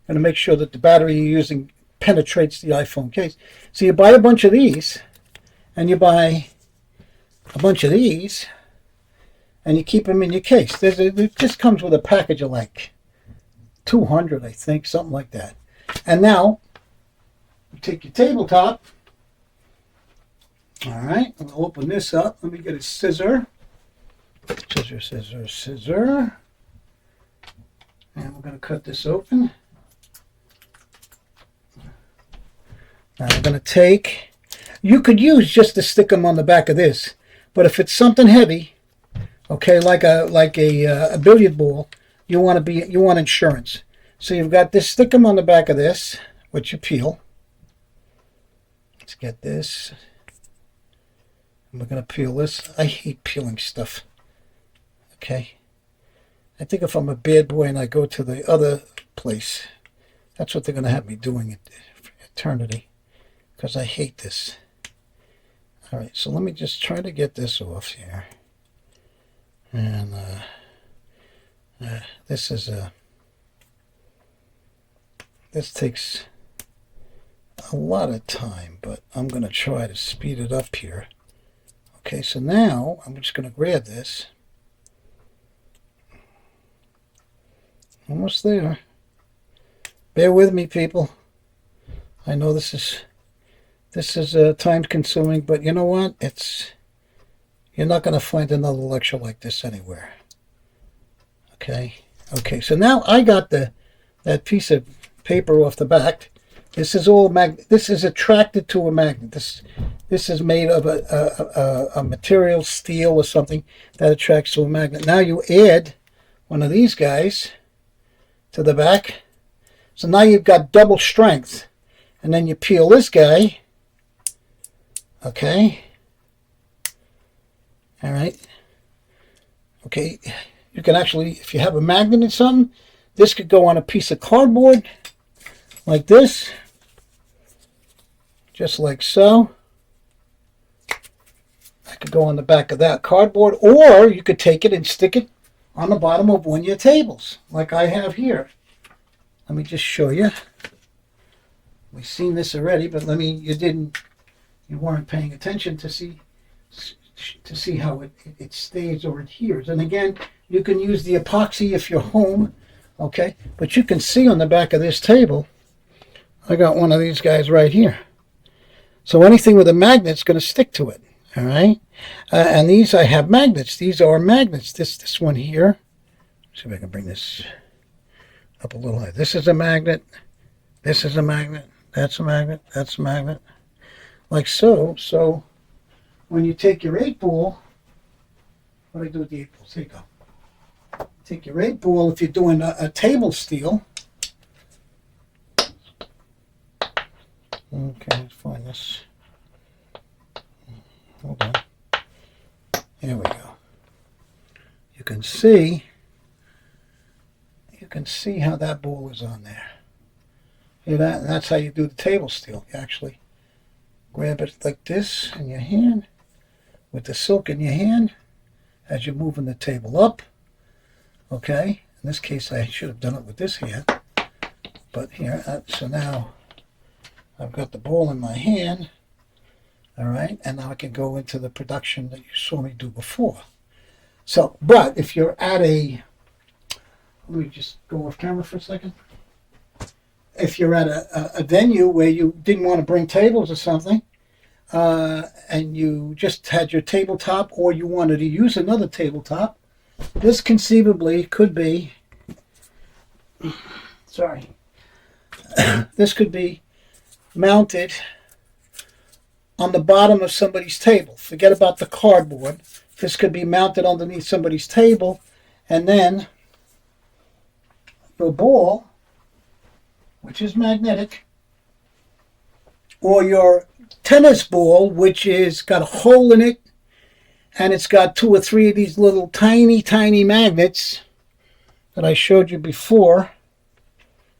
Going to make sure that the battery you're using penetrates the iPhone case. So you buy a bunch of these, and you buy a bunch of these, and you keep them in your case. It just comes with a package of like 200, I think, something like that. And now, you take your tabletop. All right, I'm going to open this up. Let me get a scissor. Scissor. And we're going to cut this open. Now we're going to take, you could use just to stick them on the back of this, but if it's something heavy, okay, like a billiard ball, you want insurance. So you've got this, stick them on the back of this, which you peel. Let's get this. And we're going to peel this. I hate peeling stuff. Okay. I think if I'm a bad boy and I go to the other place, that's what they're going to have me doing it for eternity. Because I hate this. All right, so let me just try to get this off here. And this takes a lot of time, but I'm going to try to speed it up here. Okay, so now I'm just going to grab this. Almost there. Bear with me, people. I know this is time consuming, but you know what? You're not going to find another lecture like this anywhere. Okay. So now I got that piece of paper off the back. This is all this is attracted to a magnet. This is made of a material, steel or something that attracts to a magnet. Now you add one of these guys to the back. So now you've got double strength. And then you peel this guy. Okay. All right. Okay. You can actually, if you have a magnet in something, this could go on a piece of cardboard like this. Just like so. That could go on the back of that cardboard. Or you could take it and stick it on the bottom of one of your tables, like I have here. Let me just show you. We've seen this already, but you weren't paying attention to see how it stays or adheres. And again, you can use the epoxy if you're home, okay? But you can see on the back of this table, I got one of these guys right here. So anything with a magnet's going to stick to it, all right? And these, I have magnets. These are magnets. This one here. Let's see if I can bring this up a little higher. This is a magnet. This is a magnet. That's a magnet. That's a magnet. Like so. So when you take your 8-ball, what do I do with the 8-balls? Here you go. Take your 8-ball if you're doing a table steel. Okay, let's find this. Hold on. Here we go. You can see how that ball is on there. See that? And that's how you do the table steel. You actually grab it like this in your hand, with the silk in your hand, as you're moving the table up. Okay? In this case, I should have done it with this hand. But here, so now I've got the ball in my hand. All right? And now I can go into the production that you saw me do before. So, but if you're at a, let me just go off camera for a second. If you're at a venue where you didn't want to bring tables or something, and you just had your tabletop, or you wanted to use another tabletop, this conceivably could be, sorry, this could be mounted on the bottom of somebody's table. Forget about the cardboard. This could be mounted underneath somebody's table, and then your ball, which is magnetic, or your tennis ball, which is got a hole in it, and it's got 2 or 3 of these little tiny magnets that I showed you before.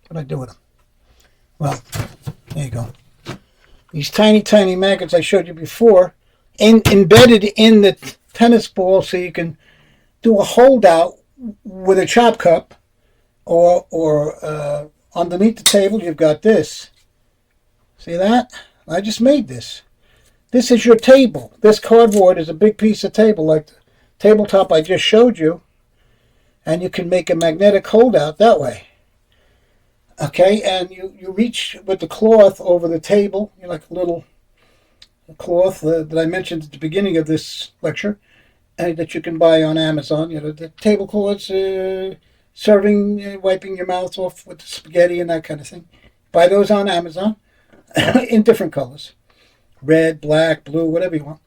What did I do with them? Well, there you go. These tiny magnets I showed you before, embedded in the tennis ball, so you can do a holdout with a chop cup, or underneath the table you've got this. See that? I just made this. This is your table. This cardboard is a big piece of table, like the tabletop I just showed you, and you can make a magnetic holdout that way. Okay, and you reach with the cloth over the table, like a little cloth that I mentioned at the beginning of this lecture, and that you can buy on Amazon. You know, the tablecloths, serving, wiping your mouth off with the spaghetti and that kind of thing. Buy those on Amazon in different colors. Red, black, blue, whatever you want.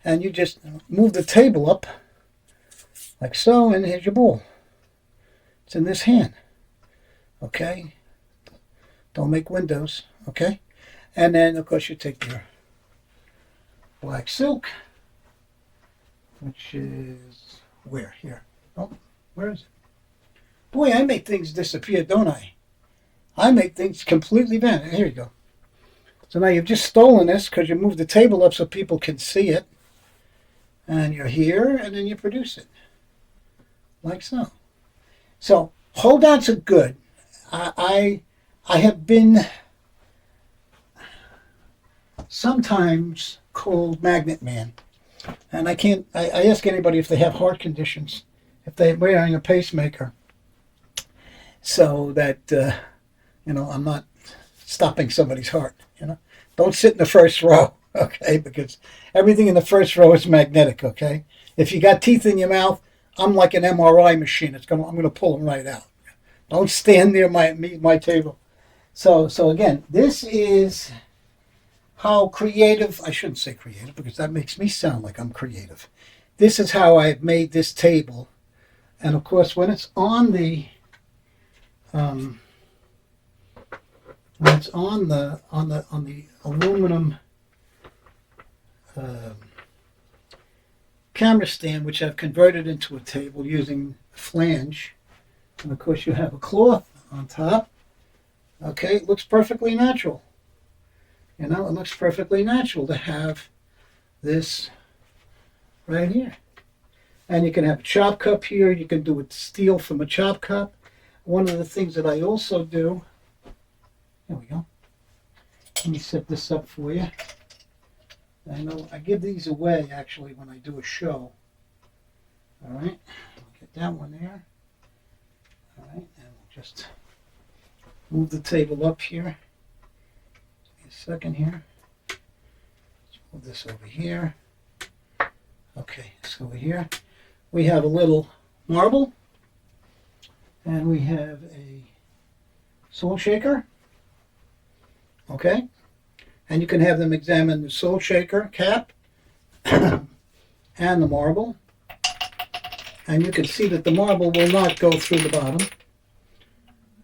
And you just move the table up like so, and here's your ball. It's in this hand. Okay? Don't make windows. Okay? And then, of course, you take your black silk, which is where? Here. Oh, where is it? Boy, I make things disappear, don't I? I make things completely vanish. Here you go. So now you've just stolen this because you moved the table up so people can see it. And you're here, and then you produce it. Like so. So, holdouts are good. I have been sometimes called Magnet Man. And I ask anybody if they have heart conditions, if they're wearing a pacemaker, so that, I'm not stopping somebody's heart, Don't sit in the first row, okay? Because everything in the first row is magnetic, okay? If you got teeth in your mouth, I'm like an MRI machine. I'm going to pull them right out. Don't stand near my table. So again, this is how creative, I shouldn't say creative because that makes me sound like I'm creative. This is how I've made this table. And of course, when it's on the aluminum camera stand, which I've converted into a table using flange, and of course you have a cloth on top. Okay, it looks perfectly natural. It looks perfectly natural to have this right here. And you can have a chop cup here. You can do it steel from a chop cup. One of the things that I also do, there we go. Let me set this up for you. I know I give these away actually when I do a show. All right, I'll get that one there. All right, and we'll just move the table up here. Give me a second here. Let's move this over here. Okay, so over here we have a little marble, and we have a salt shaker. Okay, and you can have them examine the salt shaker cap and the marble, and you can see that the marble will not go through the bottom.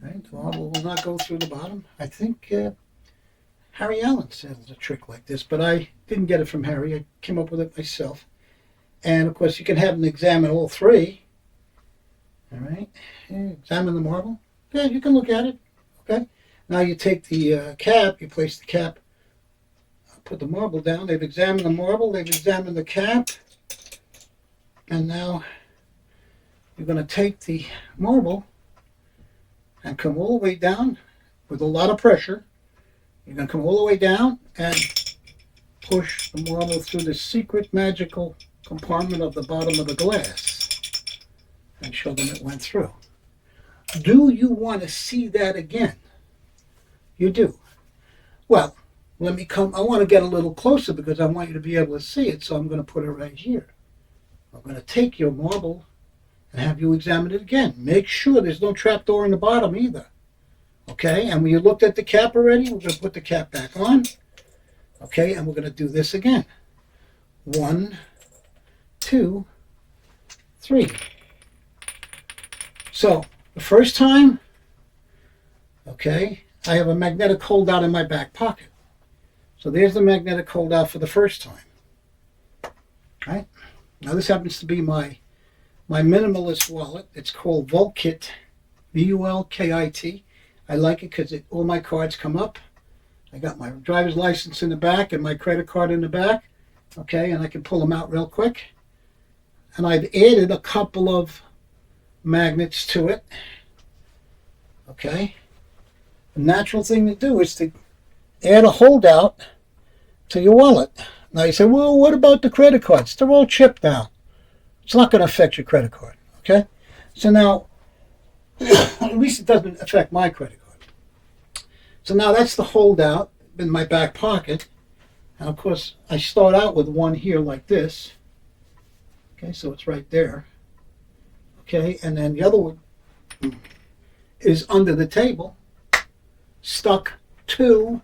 Right, the marble will not go through the bottom. I think Harry Allen said a trick like this, but I didn't get it from Harry. I came up with it myself. And of course, you can have them examine all three. All right, examine the marble. Yeah, you can look at it. Okay. Now you take the cap, you place the cap, put the marble down. They've examined the marble, they've examined the cap, and now you're going to take the marble and come all the way down with a lot of pressure. You're going to come all the way down and push the marble through the secret magical compartment of the bottom of the glass and show them it went through. Do you want to see that again? You do. Well, let me come. I want to get a little closer because I want you to be able to see it, so I'm going to put it right here. I'm going to take your marble and have you examine it again. Make sure there's no trapdoor in the bottom either. Okay, and when you looked at the cap already, we're going to put the cap back on. Okay, and we're going to do this again. 1, 2, 3. So, the first time, okay, I have a magnetic holdout in my back pocket. So there's the magnetic holdout for the first time. Right? Now this happens to be my minimalist wallet. It's called Vulkit, V-U-L-K-I-T. I like it because all my cards come up. I got my driver's license in the back and my credit card in the back. Okay, and I can pull them out real quick. And I've added a couple of magnets to it. Okay. The natural thing to do is to add a holdout to your wallet. Now you say, well, what about the credit cards? They're all chipped now. It's not going to affect your credit card. Okay? So now, at least it doesn't affect my credit card. So now that's the holdout in my back pocket. And of course, I start out with one here like this. Okay, so it's right there. Okay, and then the other one is under the table, stuck to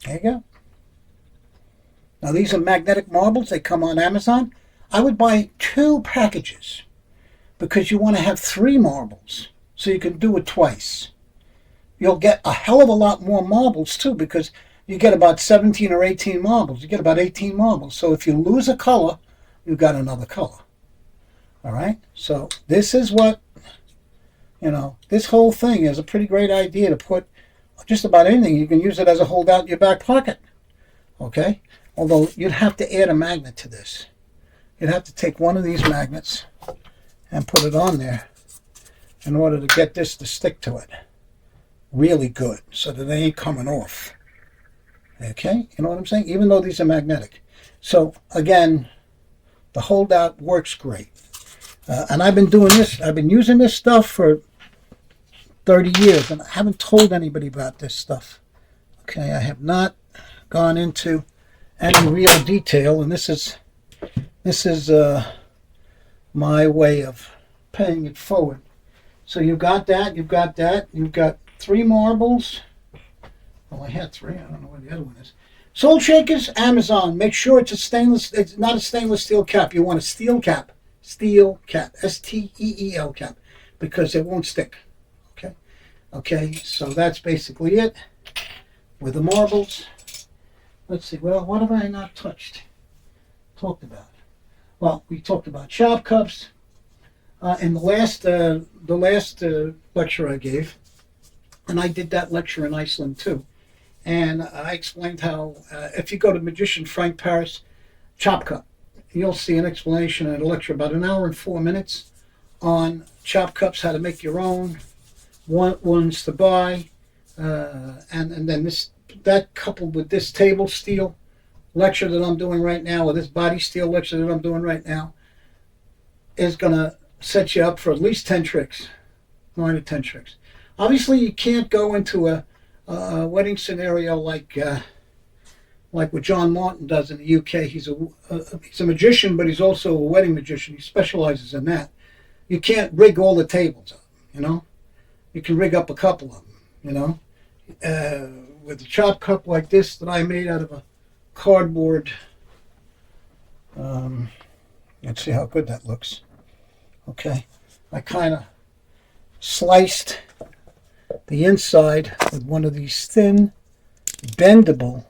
there you go. Now these are magnetic marbles. They come on Amazon. I would buy 2 packages because you want to have 3 marbles so you can do it twice. You'll get a hell of a lot more marbles too because you get about 17 or 18 marbles. You get about 18 marbles. So if you lose a color, you've got another color. All right? So this is what, this whole thing is a pretty great idea to put just about anything. You can use it as a holdout in your back pocket. Okay? Although you'd have to add a magnet to this. You'd have to take one of these magnets and put it on there in order to get this to stick to it really good so that they ain't coming off. Okay, you know what I'm saying? Even though these are magnetic. So again, the holdout works great. And I've been doing this, I've been using this stuff for 30 years and I haven't told anybody about this stuff. Okay, I have not gone into any real detail, and this is my way of paying it forward. So you've got that, you've got 3 marbles. Well, I had 3. I don't know where the other one is. Salt shakers, Amazon. Make sure it's not a stainless steel cap. You want a steel cap. Steel cap. S-T-E-E-L cap. Because it won't stick. Okay? Okay, so that's basically it. With the marbles. Let's see. Well, what have I not talked about? Well, we talked about shop cups. In the last lecture I gave, and I did that lecture in Iceland too. And I explained how, if you go to Magician Frank Paris Chop Cup, you'll see an explanation at a lecture about 1 hour and 4 minutes on chop cups, how to make your own, ones to buy, and then that coupled with this table steel lecture that I'm doing right now, or this body steel lecture that I'm doing right now, is going to set you up for at least 10 tricks, 9 or 10 tricks. Obviously, you can't go into a wedding scenario like like what John Martin does in the UK. He's a magician, but he's also a wedding magician. He specializes in that. You can't rig all the tables up, you know. You can rig up a couple of them, you know. With a chop cup like this that I made out of a cardboard. Let's see how good that looks. Okay, I kind of sliced the inside with one of these thin, bendable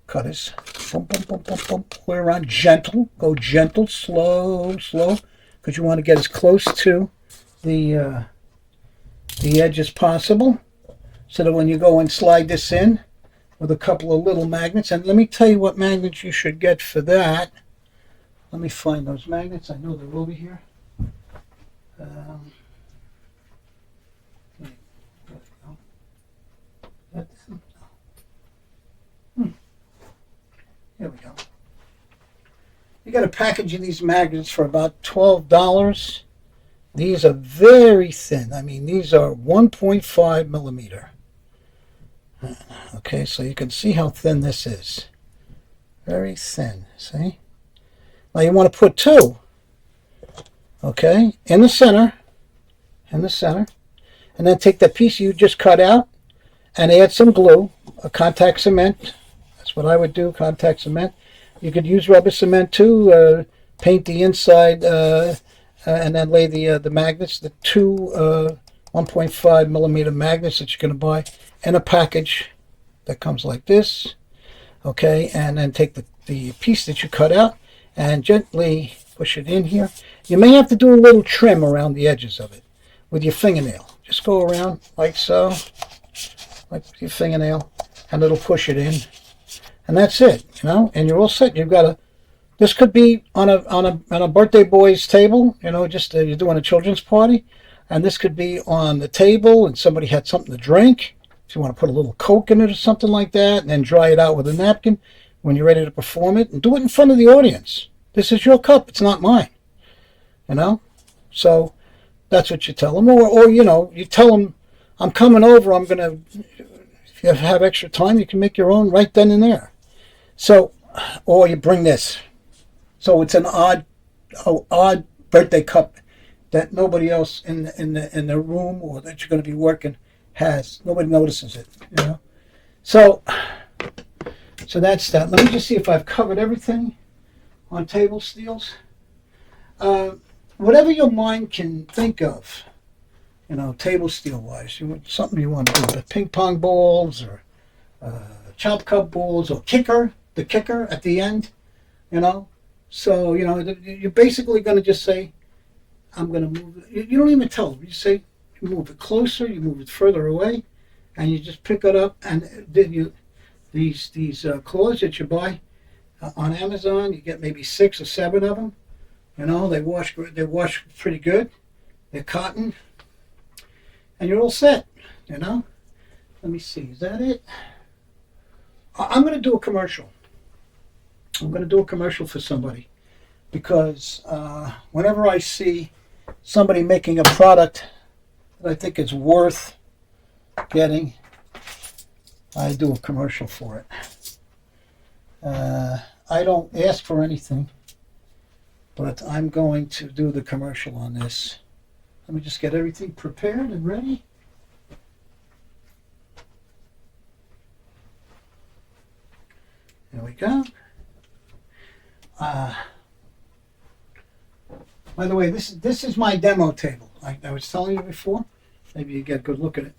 cutters. Boom, boom, boom, boom, boom. Play around, gentle. Go gentle, slow, because you want to get as close to the edge as possible, so that when you go and slide this in with a couple of little magnets, and let me tell you what magnets you should get for that. Let me find those magnets. I know they're over here. There we go. Here we go. You got a package of these magnets for about $12. These are very thin. I mean, these are 1.5 millimeter. Okay, so you can see how thin this is. Very thin, see? Now you want to put two, okay, in the center, and then take that piece you just cut out and add some glue, a contact cement. That's what I would do, contact cement. You could use rubber cement too, paint the inside, and then lay the magnets, the two 1.5 millimeter magnets that you're going to buy in a package that comes like this, okay, and then take the piece that you cut out and gently push it in here. You may have to do a little trim around the edges of it with your fingernail. Just go around like so, like with your fingernail, and it'll push it in. And that's it, you know, and you're all set. You've got this could be on a birthday boy's table, you know, just you're doing a children's party, and this could be on the table and somebody had something to drink. If you want to put a little Coke in it or something like that, and then dry it out with a napkin when you're ready to perform it, and do it in front of the audience. This is your cup, it's not mine, you know. So that's what you tell them, or you know, you tell them, I'm coming over. I'm gonna. If you have extra time, you can make your own right then and there. So, or you bring this. So it's an odd birthday cup that nobody else in the room or that you're going to be working has. Nobody notices it, you know. So that's that. Let me just see if I've covered everything on table steels. Whatever your mind can think of, you know, table steel wise, something you want to do, the ping pong balls or chop cup balls or the kicker at the end, you know. So, you know, you're basically going to just say, I'm going to move it. You don't even tell them. You say, you move it closer, you move it further away, and you just pick it up. And then these cloths that you buy on Amazon, you get maybe 6 or 7 of them. You know, they wash pretty good. They're cotton. And you're all set, you know. Let me see, is that it? I'm going to do a commercial. I'm going to do a commercial for somebody, because whenever I see somebody making a product that I think is worth getting, I do a commercial for it. I don't ask for anything, but I'm going to do the commercial on this. Let me just get everything prepared and ready. There we go. By the way, this is my demo table. I was telling you before. Maybe you get a good look at it.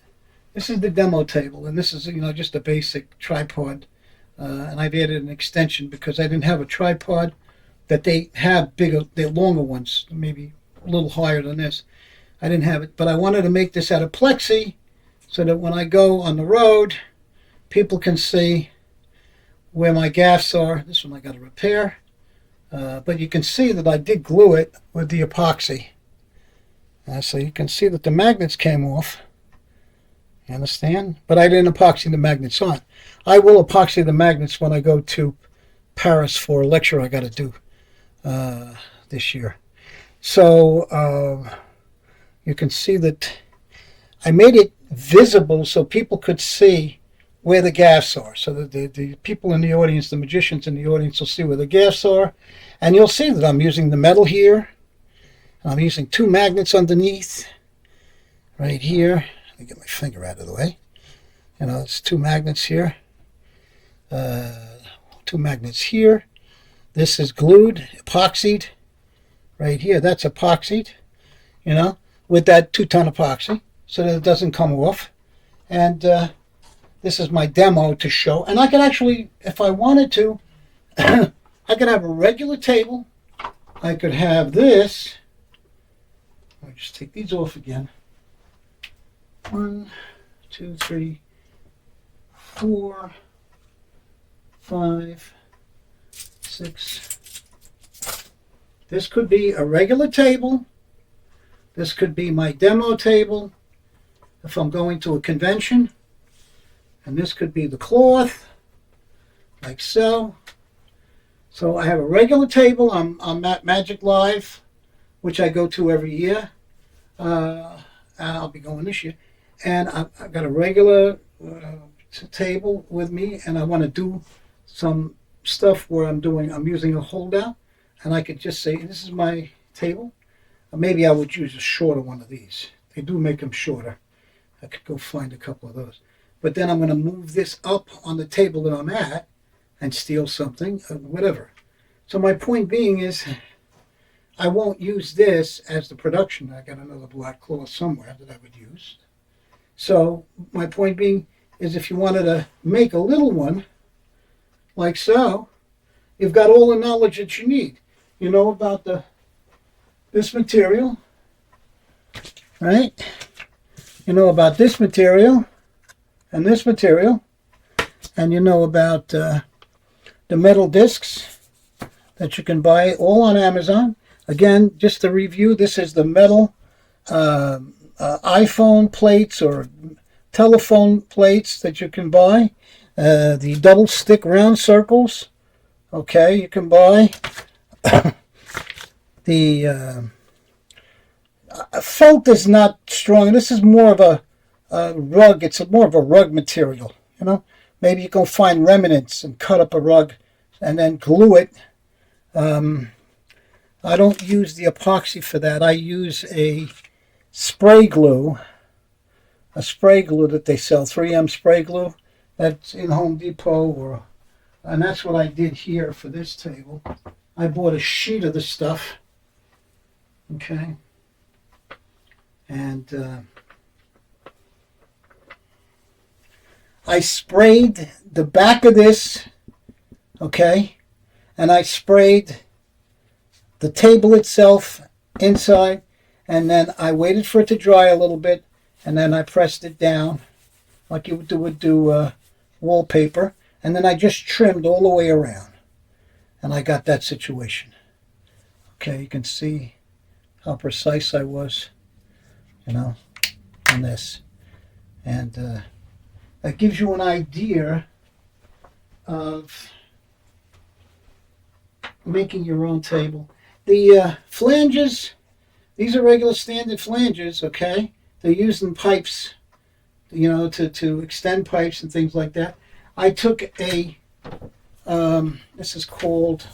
This is the demo table, and this is, you know, just a basic tripod. And I've added an extension because I didn't have a tripod that they have bigger, they're longer ones, maybe a little higher than this. I didn't have it, but I wanted to make this out of plexi so that when I go on the road, people can see where my gaffs are. This one I got to repair. But you can see that I did glue it with the epoxy. So you can see that the magnets came off. You understand? But I didn't epoxy the magnets on. I will epoxy the magnets when I go to Paris for a lecture I got to do this year. So you can see that I made it visible so people could see where the gaffs are. So that the people in the audience, the magicians in the audience, will see where the gaffs are. And you'll see that I'm using the metal here. I'm using 2 magnets underneath, right here. Let me get my finger out of the way. You know, it's 2 magnets here. 2 magnets here. This is glued, epoxied. Right here, that's epoxied, you know, with that 2-ton epoxy, so that it doesn't come off. And this is my demo to show. And I could actually, if I wanted to, I could have a regular table. I could have this. Let me just take these off again. 1, 2, 3, 4, 5, 6. This could be a regular table. This could be my demo table if I'm going to a convention. And this could be the cloth, like so. So I have a regular table. I'm at Magic Live, which I go to every year. I'll be going this year. And I've got a regular table with me, and I want to do some stuff where I'm using a holdout. And I could just say, this is my table. Or maybe I would use a shorter one of these. They do make them shorter. I could go find a couple of those. But then I'm going to move this up on the table that I'm at and steal something, or whatever. So my point being is, I won't use this as the production. I got another black cloth somewhere that I would use. So my point being is, if you wanted to make a little one, like so, you've got all the knowledge that you need. You know about this material, right? You know about this material and this material, and you know about the metal discs that you can buy all on Amazon. Again, just to review, this is the metal iPhone plates or telephone plates that you can buy. The double stick round circles, okay, you can buy. The felt is not strong. This is more of a rug. It's more of a rug material, you know. Maybe you can find remnants and cut up a rug and then glue it. I don't use the epoxy for that. I use a spray glue that they sell, 3M spray glue. That's in Home Depot, and that's what I did here for this table. I bought a sheet of the stuff, okay, and I sprayed the back of this, okay, and I sprayed the table itself inside, and then I waited for it to dry a little bit, and then I pressed it down like you would do wallpaper, and then I just trimmed all the way around, and I got that situation. Okay, you can see how precise I was, you know, on this, and that gives you an idea of making your own table. The flanges, these are regular standard flanges, okay? They're used in pipes, you know, to extend pipes and things like that. I took a, this is called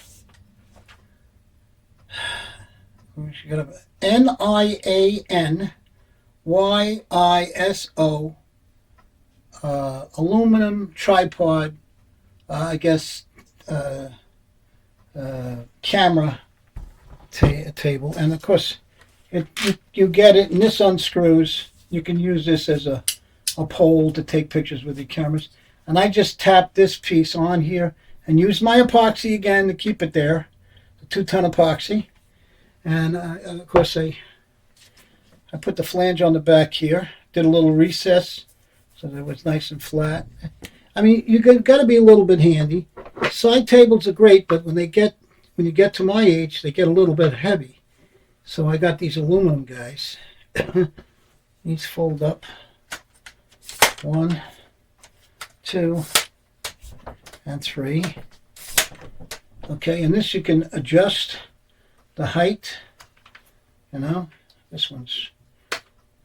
NIANYISO, aluminum tripod, I guess, camera table. And of course, you get it, and this unscrews. You can use this as a pole to take pictures with your cameras. And I just tapped this piece on here and used my epoxy again to keep it there, the 2-ton epoxy. And of course, I put the flange on the back here, did a little recess so that it was nice and flat. I mean, you got to be a little bit handy. Side tables are great, but when you get to my age, they get a little bit heavy. So I got these aluminum guys. These fold up. 1, 2, and 3. Okay, and this you can adjust the height. You know, this one's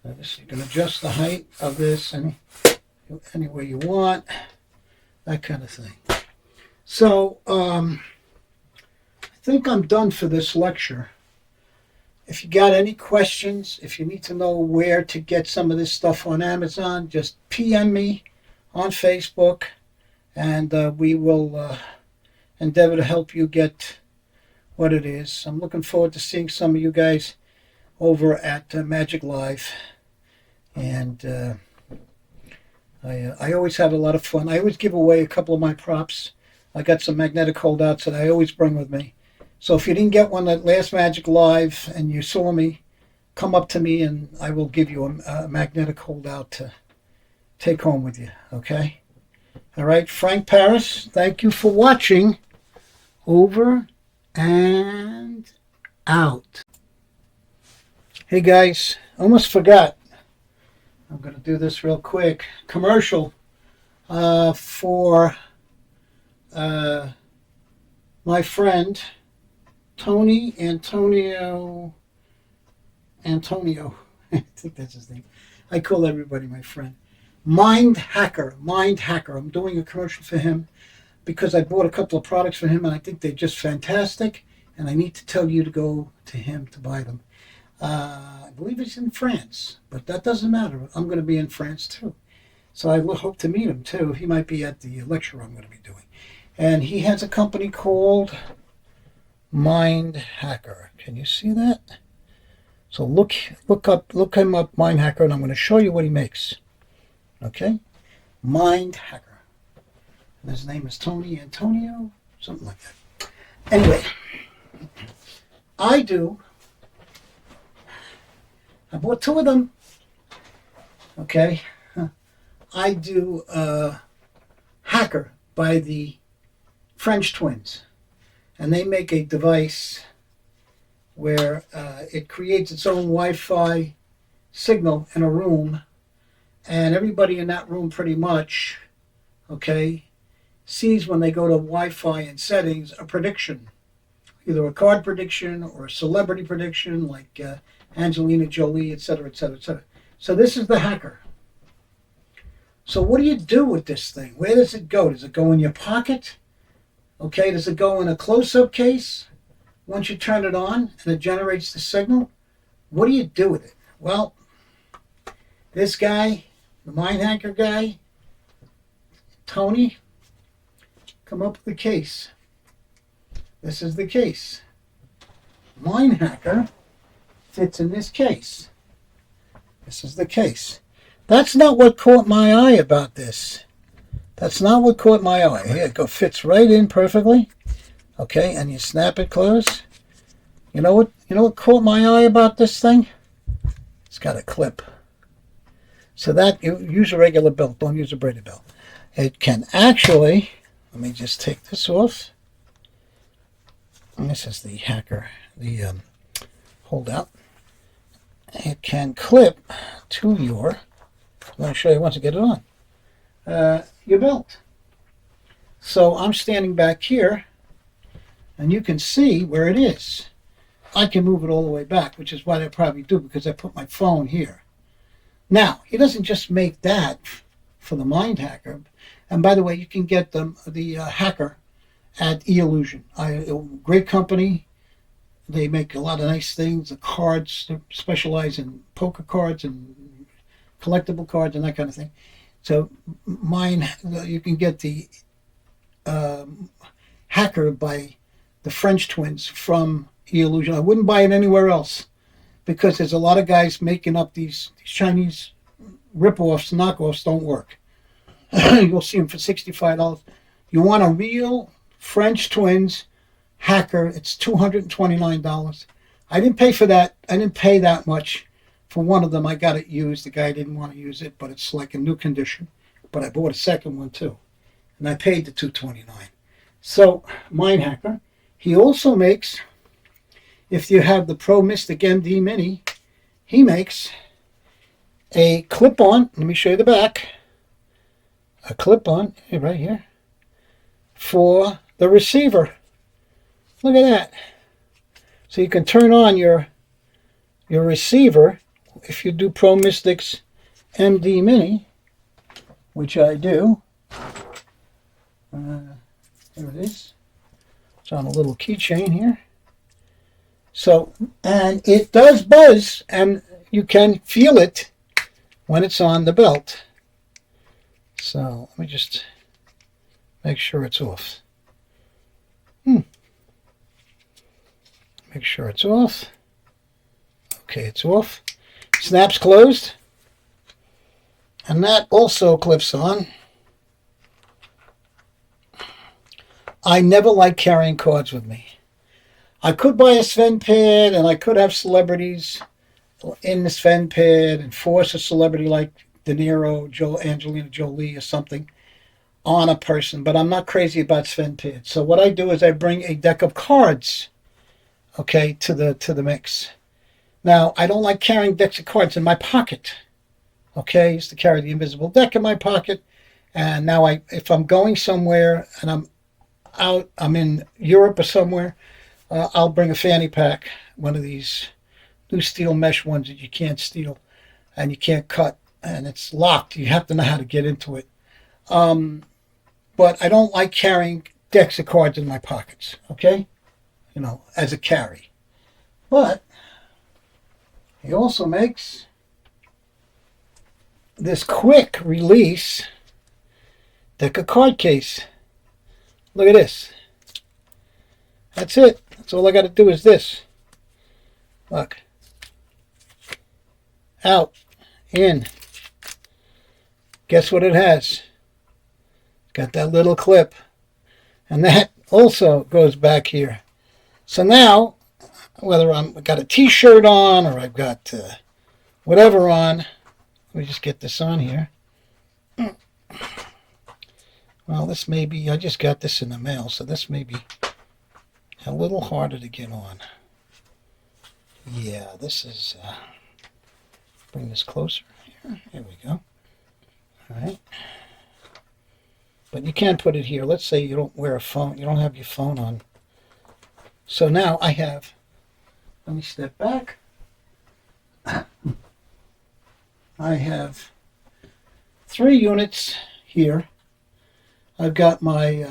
You can adjust the height of this any way you want, that kind of thing. So I think I'm done for this lecture. If you got any questions, if you need to know where to get some of this stuff on Amazon, just PM me on Facebook, and we will endeavor to help you get what it is. I'm looking forward to seeing some of you guys over at Magic Live, and I always have a lot of fun. I always give away a couple of my props. I got some magnetic holdouts that I always bring with me. So if you didn't get one at last Magic Live and you saw me, come up to me and I will give you a magnetic holdout to take home with you, okay? All right, Frank Paris, thank you for watching. Over and out. Hey guys, almost forgot. I'm going to do this real quick. Commercial for my friend Tony Antonio. I think that's his name. I call everybody my friend. Mind Hacker. I'm doing a commercial for him because I bought a couple of products for him and I think they're just fantastic, and I need to tell you to go to him to buy them. I believe he's in France, but that doesn't matter. I'm going to be in France too. So I hope to meet him too. He might be at the lecture I'm going to be doing. And he has a company called Mind Hacker. Can you see that? So look him up, Mind Hacker, and I'm going to show you what he makes. Okay? Mind Hacker. And his name is Tony Antonio, something like that. Anyway, I bought two of them. Okay? I do Hacker by the French twins. And they make a device where it creates its own Wi-Fi signal in a room, and everybody in that room pretty much, okay, sees when they go to Wi-Fi and settings a prediction, either a card prediction or a celebrity prediction like Angelina Jolie, etc., etc., etc. So this is the Hacker. So what do you do with this thing? Where does it go? Does it go in your pocket? Okay, does it go in a close-up case? Once you turn it on and it generates the signal, what do you do with it? Well, this guy, the Mind Hacker guy, Tony, come up with the case. This is the case. Mind Hacker fits in this case. This is the case. That's not what caught my eye about this. That's not what caught my eye. Here, it fits right in perfectly. Okay, and you snap it closed. You know what caught my eye about this thing? It's got a clip. So that, you use a regular belt, don't use a braided belt. It can actually, let me just take this off. And this is the Hacker, the holdout. It can clip to your, I'm going to show you once I get it on, your belt. So I'm standing back here, and you can see where it is. I can move it all the way back, which is what I probably do because I put my phone here. Now, he doesn't just make that for the Mind Hacker. And by the way, you can get the Hacker at E-Illusion. Great company. They make a lot of nice things. The cards, they specialize in poker cards and collectible cards and that kind of thing. So you can get the Hacker by the French twins from E-Illusion. I wouldn't buy it anywhere else because there's a lot of guys making up these Chinese rip-offs, knockoffs don't work. You'll see them for $65. You want a real French twins Hacker, it's $229. I didn't pay for that. I didn't pay that much for one of them. I got it used. The guy didn't want to use it, but it's like a new condition. But I bought a second one too, and I paid the $229. So, Mind Hacker. He also makes, if you have the Pro Mystic MD Mini, he makes a clip-on. Let me show you the back. A clip-on, right here, for the receiver. Look at that. So you can turn on your receiver if you do Pro Mystics MD Mini, which I do, here it is. It's on a little keychain here. So, and it does buzz, and you can feel it when it's on the belt. So let me just make sure it's off. Make sure it's off. Okay, it's off. Snaps closed. And that also clips on. I never like carrying cards with me. I could buy a Sven pad, and I could have celebrities in the Sven pad and force a celebrity like De Niro, Angelina Jolie or something on a person, but I'm not crazy about Sven pads. So what I do is I bring a deck of cards, okay, to the mix. Now, I don't like carrying decks of cards in my pocket. Okay, I used to carry the invisible deck in my pocket, and now if I'm going somewhere and I'm in Europe or somewhere, I'll bring a fanny pack, one of these new steel mesh ones that you can't steal and you can't cut, and it's locked. You have to know how to get into it. But I don't like carrying decks of cards in my pockets, okay? You know, as a carry. But he also makes this quick release deck of card case. Look at this. That's it. That's all I got to do is this. Look. Out. In. Guess what it has? Got that little clip. And that also goes back here. So now, whether I've got a t-shirt on or I've got whatever on, let me just get this on here. Well, this may be, I just got this in the mail, so this may be a little harder to get on. Yeah, this is, bring this closer here. Here we go. All right. But you can put it here. Let's say you don't wear a phone, you don't have your phone on. So now I have, let me step back. I have 3 units here. I've got my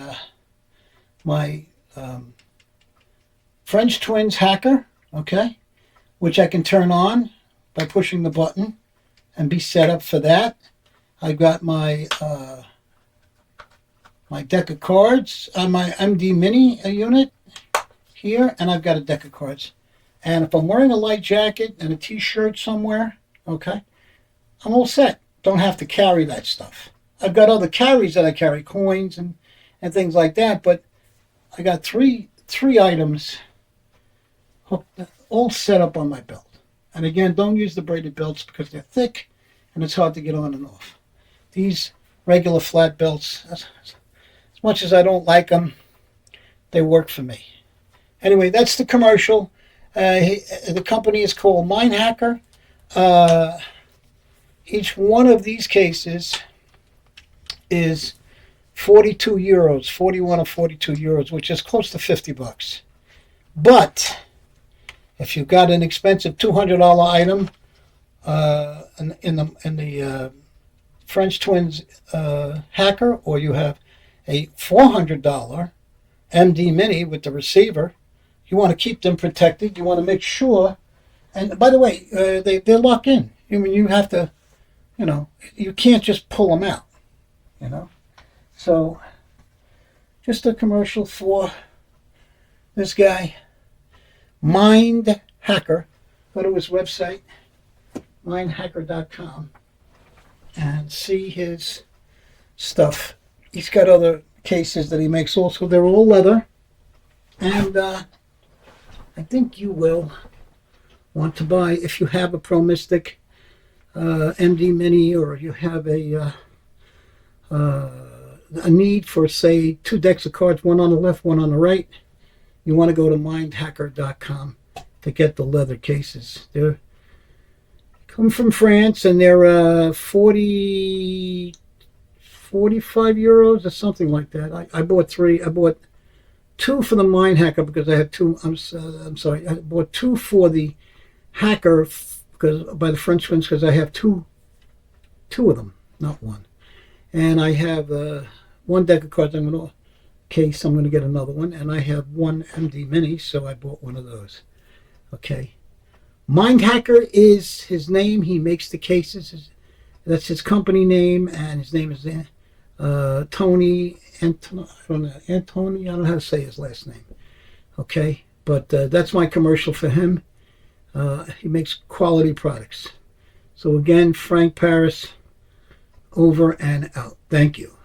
French Twins Hacker, okay, which I can turn on by pushing the button and be set up for that. I've got my my deck of cards on my MD Mini unit here, and I've got a deck of cards. And if I'm wearing a light jacket and a t-shirt somewhere, okay, I'm all set. Don't have to carry that stuff. I've got other carries that I carry, coins and things like that, but I got three items hooked, all set up on my belt. And again, don't use the braided belts because they're thick and it's hard to get on and off. These regular flat belts, as much as I don't like them, they work for me. Anyway, that's the commercial. The company is called Mind Hacker. Each one of these cases is 42 euros, 41 or 42 euros, which is close to 50 bucks. But if you've got an expensive $200 item in the French Twins Hacker, or you have a $400 MD Mini with the receiver, you want to keep them protected. You want to make sure, and by the way, they're locked in. I mean, you have to, you know, you can't just pull them out, you know. So, just a commercial for this guy, Mind Hacker. Go to his website, mindhacker.com, and see his stuff. He's got other cases that he makes also. They're all leather. And I think you will want to buy, if you have a Pro Mystic MD Mini, or you have a need for, say, 2 decks of cards, one on the left, one on the right, you want to go to mindhacker.com to get the leather cases. They're come from France, and they're 45 euros or something like that. I bought 3. I bought 2 for the Mind Hacker because I had 2. I'm sorry. I bought 2 for the Hacker because by the French ones, because I have two of them, not one. And I have one deck of cards. I'm going to case. I'm going to get another one, and I have one MD Mini, so I bought one of those. Okay. Mind Hacker is his name. He makes the cases. That's his company name, and his name is Tony Anthony. I don't know, Anthony. I don't know how to say his last name. Okay, but that's my commercial for him. He makes quality products. So again, Frank Paris, over and out. Thank you.